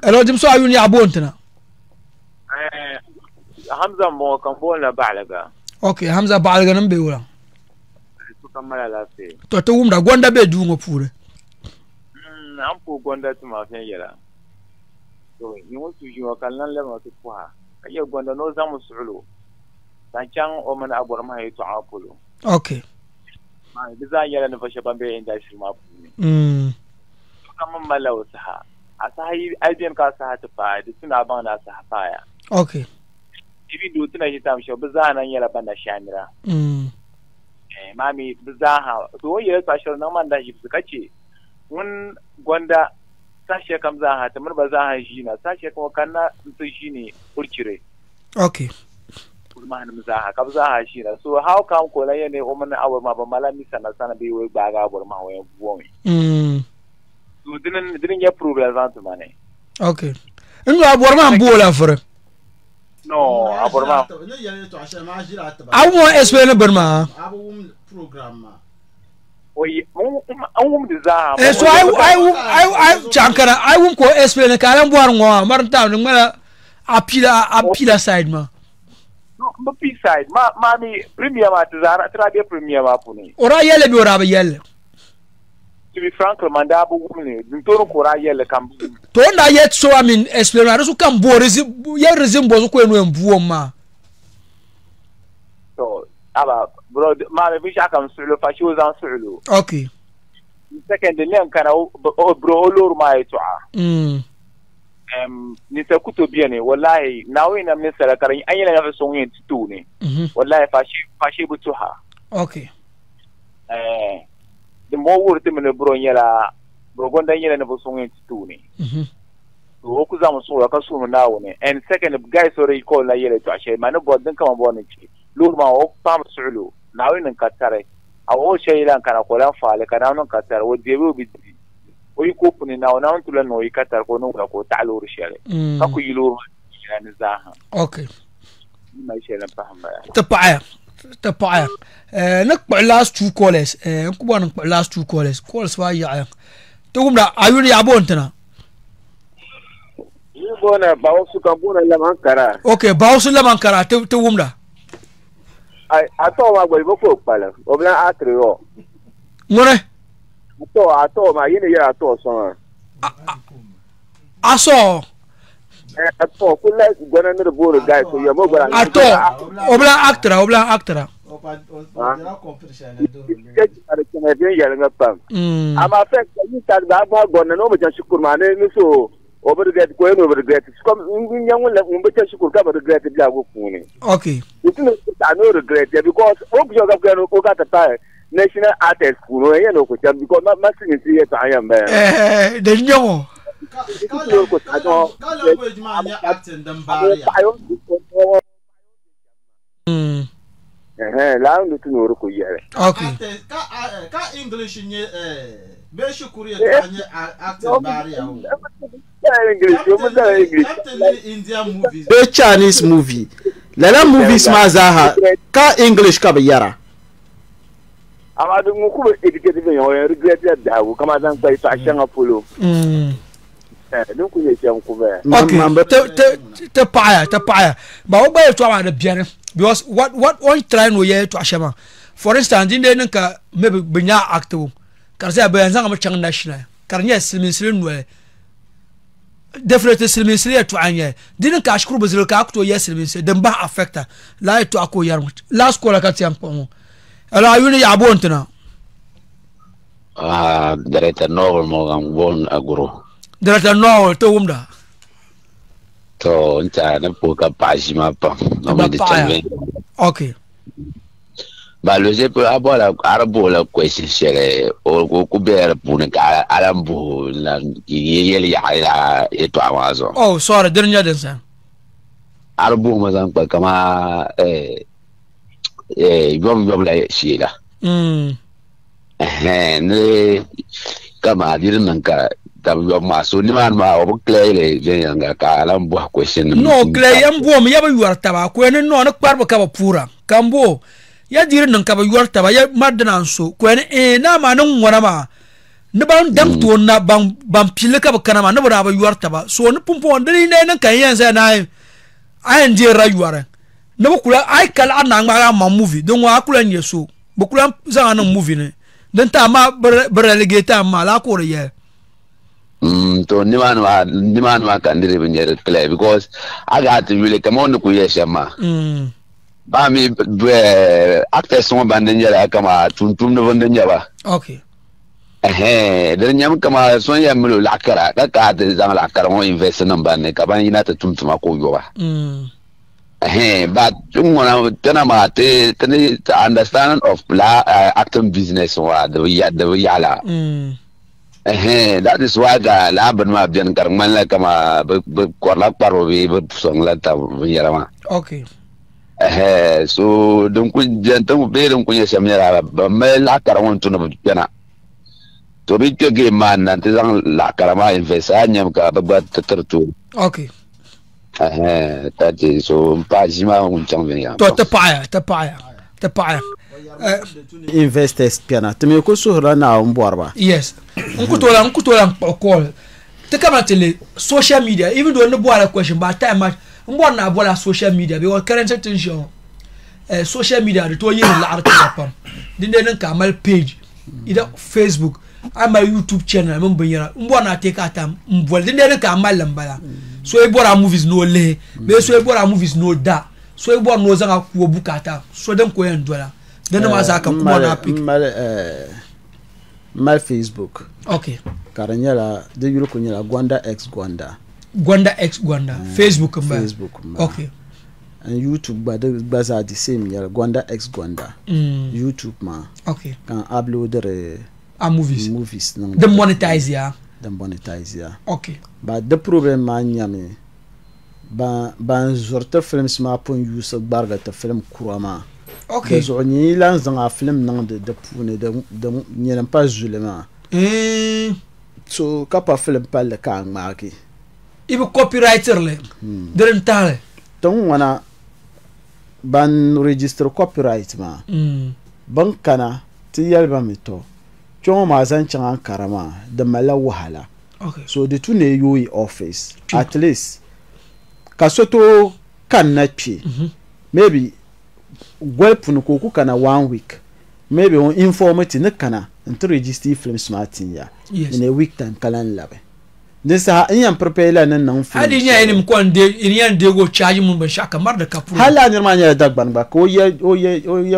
Elo dim so ayuni abontana. Hamza mo kan bona balaga. Okay, Hamza balaga nan be wura. Kamala lafi. To to wumda gonda be duungo pure. An po gonda tuma fen yela. So ni wasu jiwa kallan lema to kwa. Kaye gonda no zamu sulu. Dan can o man abor ma hay to apolo. Okay. Ma biza yela na fashe bambe inda shi ma fu. Kuma malaw saha. Asahi aibiyan ka saha ta fa da suna ban na saha faya. Okay. Ibi do tuna hitam sho biza nan yela banda shamira. Mami bizaha to yele tashar nan man da shi kace mun gonda sashe kam zaha ta mun bazaha shi na sashe kuma kanna su shi ne urkire. Okay. Kuma han bizaha kam zaha shi na so how come ko la yene o mun awar ma ba malami sana be we baga bor ma wayan buwon. So dinin ya problem zantu mane. Okay. Ingo abor ma mbuola fere. No, aborma. Awu explain berma. Abu program ma. Oyi, an diza. So I chankara I won't ko explain ka ran boar ngo marta ngala apila side ma. No, ma P side. Mami premier ma tizara, trabe premier ma puni. Ora yele bi ora ba yele. To be frank, manda abu wumne, ntoro kora yele kam. To na yet so I mean explain so kan borisi ye resembo so ko enu embuo ma. So aba bro ma be bisha kam sulo fa shi wazan sulo. Okay. Second the name kana bro olor ma itoa. Ni ta kuto biene wallahi nawe na min sala karan anyela na so yin titu ne. Wallahi fa shi butuha. Okay. The more word to me bro nyela bro gonda nyela na so yin titu ne. So ku zamu so ka so na woni and second guys already call na yele to ashe man bo din kama bo ne ki lur ma o pam suulu nawe nan katare a o sheylan kana ko lan faale kana non katare o debe bi o yi ko puni na on tulan no yi katar ko no ko ta'alur shele ka ku yilur yani zaha. Okay. Ma shele fahamba tapaya nakpa last two calls ku bon nakpa last two calls wa ya to gumda ayuni abontana. Bona bawsu ka bona laman kara. Okay, bawsu laman kara te wumda. Ai ato ma gbe boko pala. Obla atre yo. Ngore? Ato ma yene ya ato so. Aso. Ato kula gona ne boro guys so ya mo gora. Ato obla actra. Ama fe yi ta ba gona no mo jan shukur ma ne so over regret ko no regret comme nyang wala mbe ta shukur ka regret bia go kuni okay it no no regret because o bi joga ko no ka ta national artist kuno ye no ko jam because ma sing si ye ta ya mbe de nyongo la no tu no ko yere okay ka English nye be shukuri ya acting bari ya Indian movies be Chinese movie lala movies mazaha ka English ka bayara amadu nguku educative yo regret da wo kama zan kai ta shan apollo donc il est en couvert okay te paya ba wo ba to ama de biere because what on try no ye to ashama for instance inde nka maybe benya active karza ba yanzu am chang national karnya silmin no definitely silmin to anya dinin ka ashkuru bazil ka akto yes silmin dan ba affecta la to ako yar last call ka tiam ko ala yuni ya bontuna director novel mo gam bon aguro director novel to umda to nta na po ka pajima pa no de tambe okay ba lo je po abola arabo la question shere o ko ber pune ka alambu la yele ya eto amazo oh sorry dernier densa arabo mo zan pa kama yom la shila ne kama dirin nan ka tamyo maso ni man ma o klele je yanga ka alambu question no klele ambo mi yaba yuarta ba ko ne no na kwarba ka ba pura kambo ya dirin nan ka ba yuarta ba ya madana so ko ne na ma nan wona ma ne ban dam to na ban pile ka ba kana ma ne ba yuarta ba so ne pumpo ndani ne nan kan yan sai na ai ndi rayuwara ne ba kula ai kala na ma movie don wa kula nye so ba kula za na movie ne dan ta ma relegate ma la ko re to ni man wa kan dire bin yere clear because I got to really come on ku yesha ma ba mi actors so ban den yere kama tuntum no ban ba okay dan nyam kama so ya mulu lakara ka ta zan lakara mo invest nan ban ne ka ban ina ta tumtuma ko yo ba but tana ma te understanding of acting business wa the yala that is why ga laban ma bian karman la kama korla paro be song la ta yarama okay so donc jantam be don kunya samira ba me la karawon tuna bana to bi ke man nan te zan la karama invest anyam ka ba tatartu okay that is so pa jima un changvenia to te paya investors piana tumi ko suhra na mborba yes nkutola call te kama tele social media even though no bola question but time mbon na bola social media because current attention social media to yin la article pam dinde nan ka mal page ida Facebook ama YouTube channel mun banyara mbon na take atam mbol dinde nan ka mal lambala so e bora movies no le be so e bora movies no da so e bora no zanga ku bukata so dan ko yan dola dan ma za ka kuma na pick mal Facebook okay karanyala de yuro kunyala Gwanda X Gwanda Facebook okay and YouTube but baza the same yala Gwanda X Gwanda YouTube ma okay can upload movies no the monetize ya okay but the problem man nyame ban zorta films ma pon use barga ta film kurama okay so ni lan zanga film nan de pune de nyen pas zulema so kapa film pal ka ngaki ibu copywriter le deren tale ton wana ban register copyright ma ban kana ti yalba mito chon ma zan chan karama da mala wahala okay so the two ne yoyi office at least kasoto kan na pi maybe gwelpun ko ku kana 1 week maybe on informati ne kana to register film smartin ya in a week time kalan labe nisa in prepare nan film adi nya enim konde irian de go charge mun ban shaka mar da kapuru hala nyarma nya dagban ba ko ye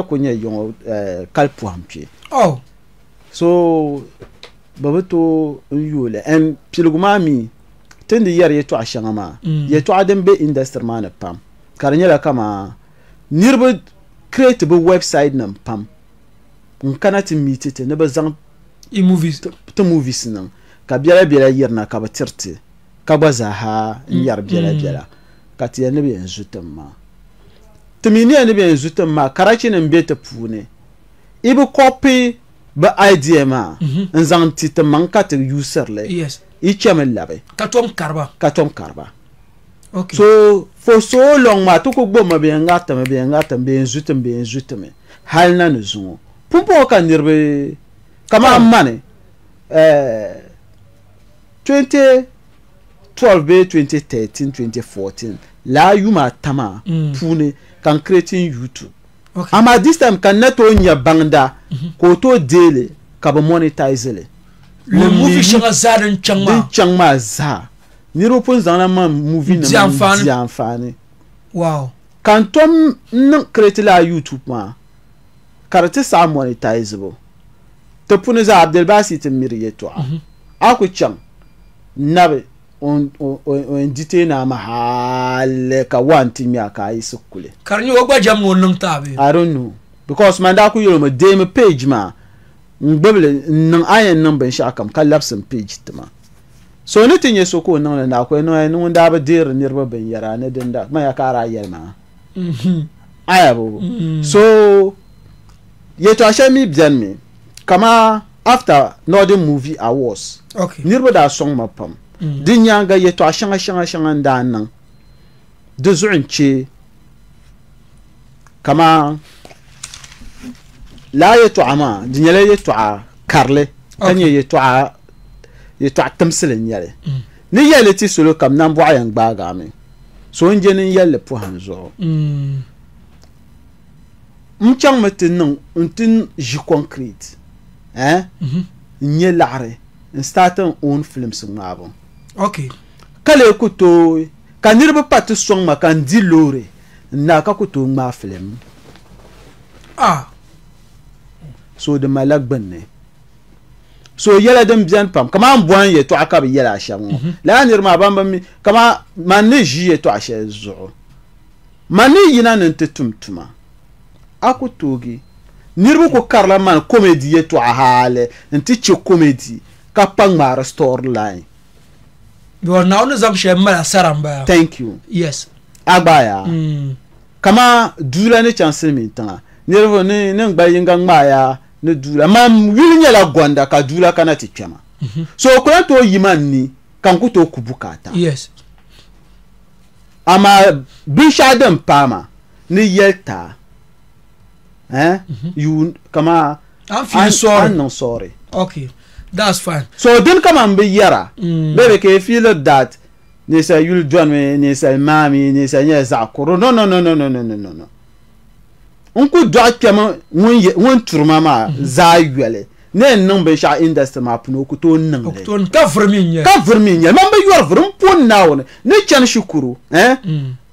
ko nya yon kalpu ampi oh so babato yule en pilgumami tindi yar yɛtɔɣa shɛŋa maa yɛtɔɣa din be industry maa ni pam ka di nyɛla kama niriba create bi website nim pam n kana ti meet ti ni bi zaŋ ti movies niŋ ka biɛla biɛla yirina ka bi tiriti ka gba zaaha n yɛri biɛla biɛla ka ti yɛli ni bi yɛn zu tim maa ti mi ni yɛli ni bi yɛn zu tim maa karachi nim be ti puuni i bi copy bi idea maa n zaŋ ti ti maŋ ka ti usirli i chɛmi labi ka tom karba okay. So for so long ma to ko gboma be ngata me be ngata be nzutum hal na nuzuŋo pumpo ka nirbe kama mane 2012 be 2013 2014 la yuma tama pune kan creating YouTube okay. Ama this time kan neto nya bangda ko to dele ka be monetize le movie shanga zaden changma za niro pun zana ma movie na di amfani wow kan tom n create la YouTube ma karate sa monetizable to pun za Abdelbasi te miriye to aku chang nabe on dite na ma hal ka wanti mi aka isukule karni ogba jam no nang tabe I don't know because man da ku yoro ma dem page ma ngbele nang ayen nan ban sha kam kan lapsin page tuma so ni tinye so ko nan na ko no da ba dir nirba ban yara ne din da ma ya kara yar ma aya bo so yeto ashami bian me kama after Northern Movie Awards okay nirba da song ma pam din yanga yeto ashanga da nan de zuunche kama la yeto ama dinyala yeto karle kanye yeto tamsilin yale ni yale ti solo kam nan bo ayan gbaga me so nje ni yale po hanzo mchang metin non untin ji concrete nye lare starting own films ngabo okay kale ko to kanirba pat song ma kan di lore na ka ko to ma film so de malak banne so yala dem bien pam kama mbwan ye to aka bi yala shango la nirma bamba mi kama manne jiye to ashe zo manne yina nan tetumtuma aku togi nirbu ko karla man comedy ye to ahale nti che comedy ka pangmara storyline you now no zam she mala saramba thank you yes agbaya kama dula ne chance mi tanga nirbu ne ngba yinga ngmaya ne dula mam wili la gwanda ka dula kana tichama so ko to yiman ni kan ku to kubukata yes ama bishadam pama ni yelta you kama I'm feeling sorry I'm not sorry okay that's fine so then come and be yara baby can feel that they say you'll join me they say mommy they say yes akoro no onko dwa kema won turma ma za yele ne non be sha industry ma puno ko to nan le to ka verminya man be yor vrum pon nawo ne chan shukuru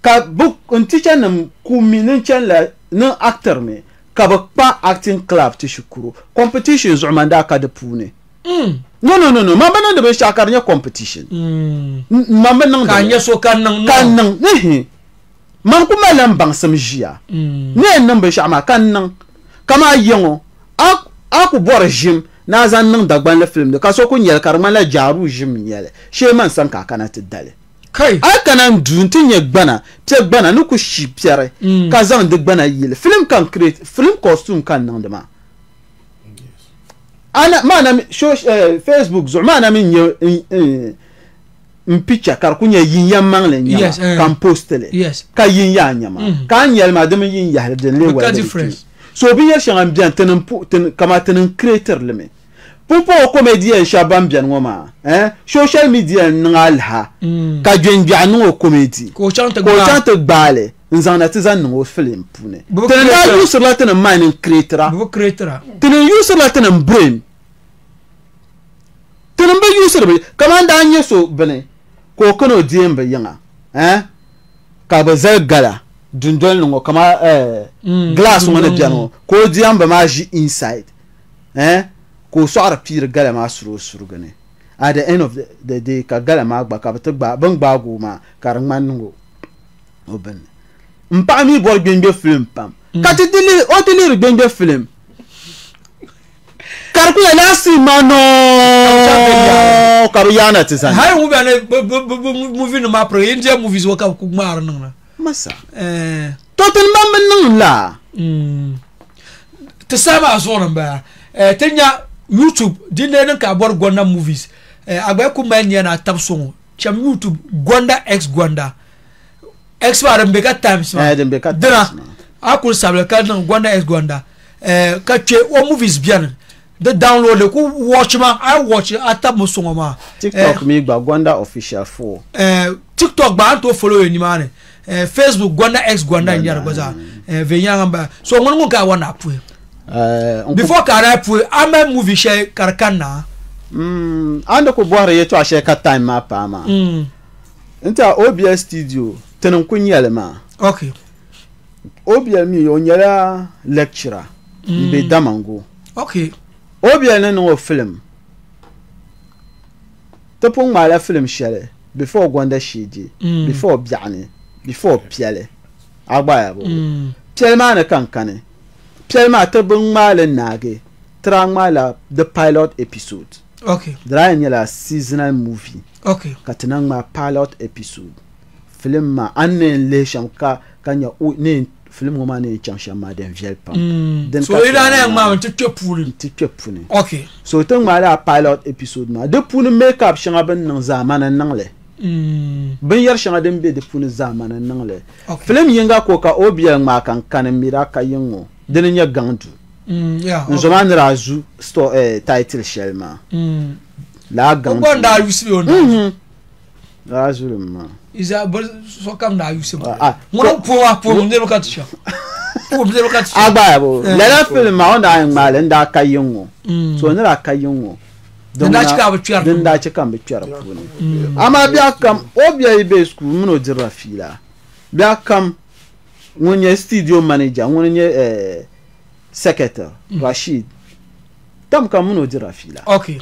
ka bu on teacher nam ku minin chan la no actor me ka ba pa acting club ti shukuru competition zumanda ka de pune no man be nan de be sha karnya competition man be nan ka nya so kan nan man kuma lam bang samjia ne nan be shama kan nan kama yengo aku bor jim na zan nan dagban la film de ka so ko nyel karma la jaru jim nyele she man san ka kana te dale kai akana ndunti nye gbana te gbana nuku shipyare ka zan de gbana yile film kan create film costume kan nan de ma ana mana Facebook zuma na min picture kar kunya yin yamman le nya kan post le ka yin ya nyama kan yel ma dem yin ya de le wa so bi yer shan bien ten kama ten creator le me popo comedian shaban bien ngoma social media ngalha ka gwenbia no comedy ko chante gbale nzana tizan no film pune ten na use la ten mind creator ten use la ten brain ten be use be kama nda anye so bene ko kono diembe yanga ka ba gala dundol no kama glass wona piano ko diamba ma ji inside ko soara pire gala ma suru gane at the end of the day ka gala ma gba ka to gba ban gba go ma kar man ngo oben mpa mi bol gbe film pam ka ti dili o dili gbe film kar ku la si mano karu yana tsan hay mu bane movie no ma pro india movies wo ka ku mar nan masa toten mam nan la te sama so nan ba tenya YouTube dinne ka bor Gonda movies agba ku man yana tabso cham YouTube Gonda X Gonda X ba dem beka times ma dem beka times akul sable ka nan Gonda X Gonda ka che o movies bien the download ku watch ma I watch atab mo so ma TikTok mi gba Gonda official 4 TikTok ba to follow ni ma ne Facebook Gonda X Gonda nyara goza venya ngamba so ngon ka wana pu before kara pu ama movie share karkana ando ko boare yeto a share ka time ma pa ma nta OBS studio tenan kunyele ma okay OBS mi yo nyala lecturer be damango okay OBS na no film to pon ma la film share before Gonda shiji before biane before piale agba ya bo piale ma na kankane Pielma te bung male nage trang mala the pilot episode okay dra la seasonal movie okay katinang ma pilot episode film ma anen le sham ka kanya o ne film ma ne changsha ma den viel pam so ila na ma te twepuni okay so tang mala pilot episode ma de puni make up shanga ben nan zamana nan le ben yar shanga den be de puni zamana nan le film yinga ko ka obiya ma kan kan mira ka yingo denen ya gantu nzoma razu store title shelma la gantu Gonda yusi on razu ma iza so kam na yusi mo po ndelo katisha po ndelo katisha agba bo la film ma onda ngale nda kayungo so nda kayungo nda chika ba twar nda chika ba twar puni ama bia kam obia ibe school muno dira fila bia kam wonye studio manager wonye secretary Rashid tam kam muno dira fila okay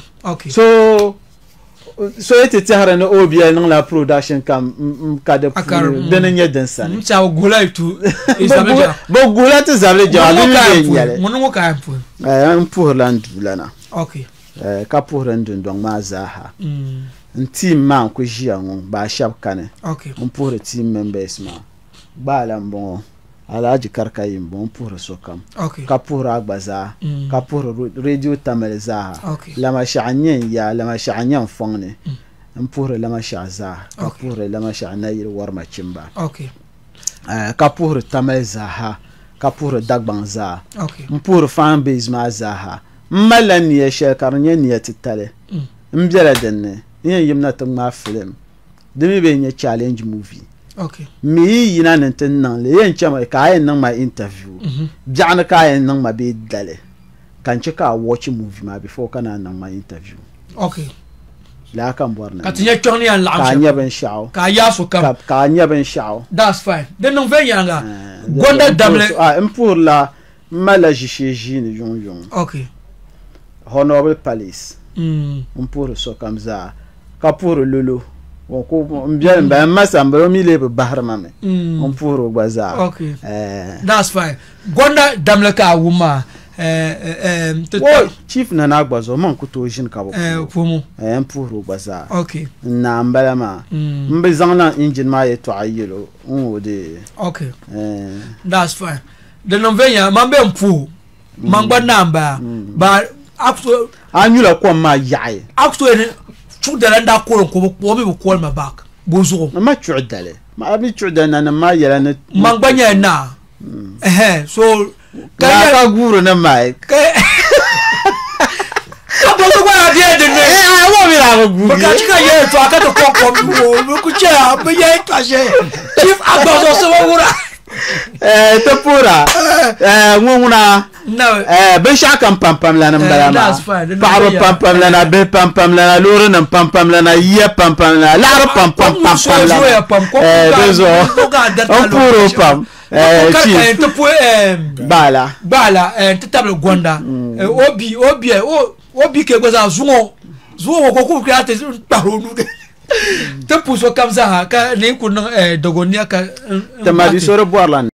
so yete harana obia nang la production kam kade denenye densa mcha gula tu isabeja bo gula te zabeja abi nyale mono ka ampu pour landulana okay ka pour ndondong mazaha team man ko jia ngon ba shab kane okay pour team members ma bala mbon alaji karka yimbo pour sokam okay ka pour agbaza ka pour radio tamelza okay lama sha'anyen ya lama sha'anyen fongne pour lama sha'za ka pour lama sha'na yir warma chimba okay ka pour tamelza ha ka pour dagbanza okay pour fan base ma zaha malani ya shekarnya ni titale mbiala denne yen yimna tuma film demi be nya challenge movie okay mi yina nanten nan le yen chama ka yen nan ma interview biana ka yen nan ma be dale kan cheka watch movie ma before kana nan ma interview okay la kan borna ka tinya choni an la ka nya ben shao ka ya so kam ka nya ben shao that's fine den non ve yanga Gonda damle pour la mala jiji ni jon okay honorable police pour so comme ça ka pour lolo on ko bien ben masamba mi le bahar mame on pour gbaza okay that's fine Gonda damle ka wuma chief na gbazo man ko to jin ka pomo pour gbaza okay na mbala ma mbe zangna engine ma yeto ayelo on de okay that's fine de non venya mambe mpu mangba namba ba actually anula ko ma yae actually chu de nda ko ko be ko ma back bozo ma chu dale ma abi chu dana na ma yela na mangba nya na so ka guru na mai bozo kwa dia de ne wo mi la guru ka chika ye to aka to ko ku cha be ye ta je chief agozo so wura te pura nguna no ben shaka pam la na mbala paro pam la na be pam la na loro na pam la na ye pam la la pam la bezo on puro pam bala te table Gonda obi ke goza zungo zo ko create paro nu te puso comme ça ka ne ko dogonia ka te ma bi soro boire la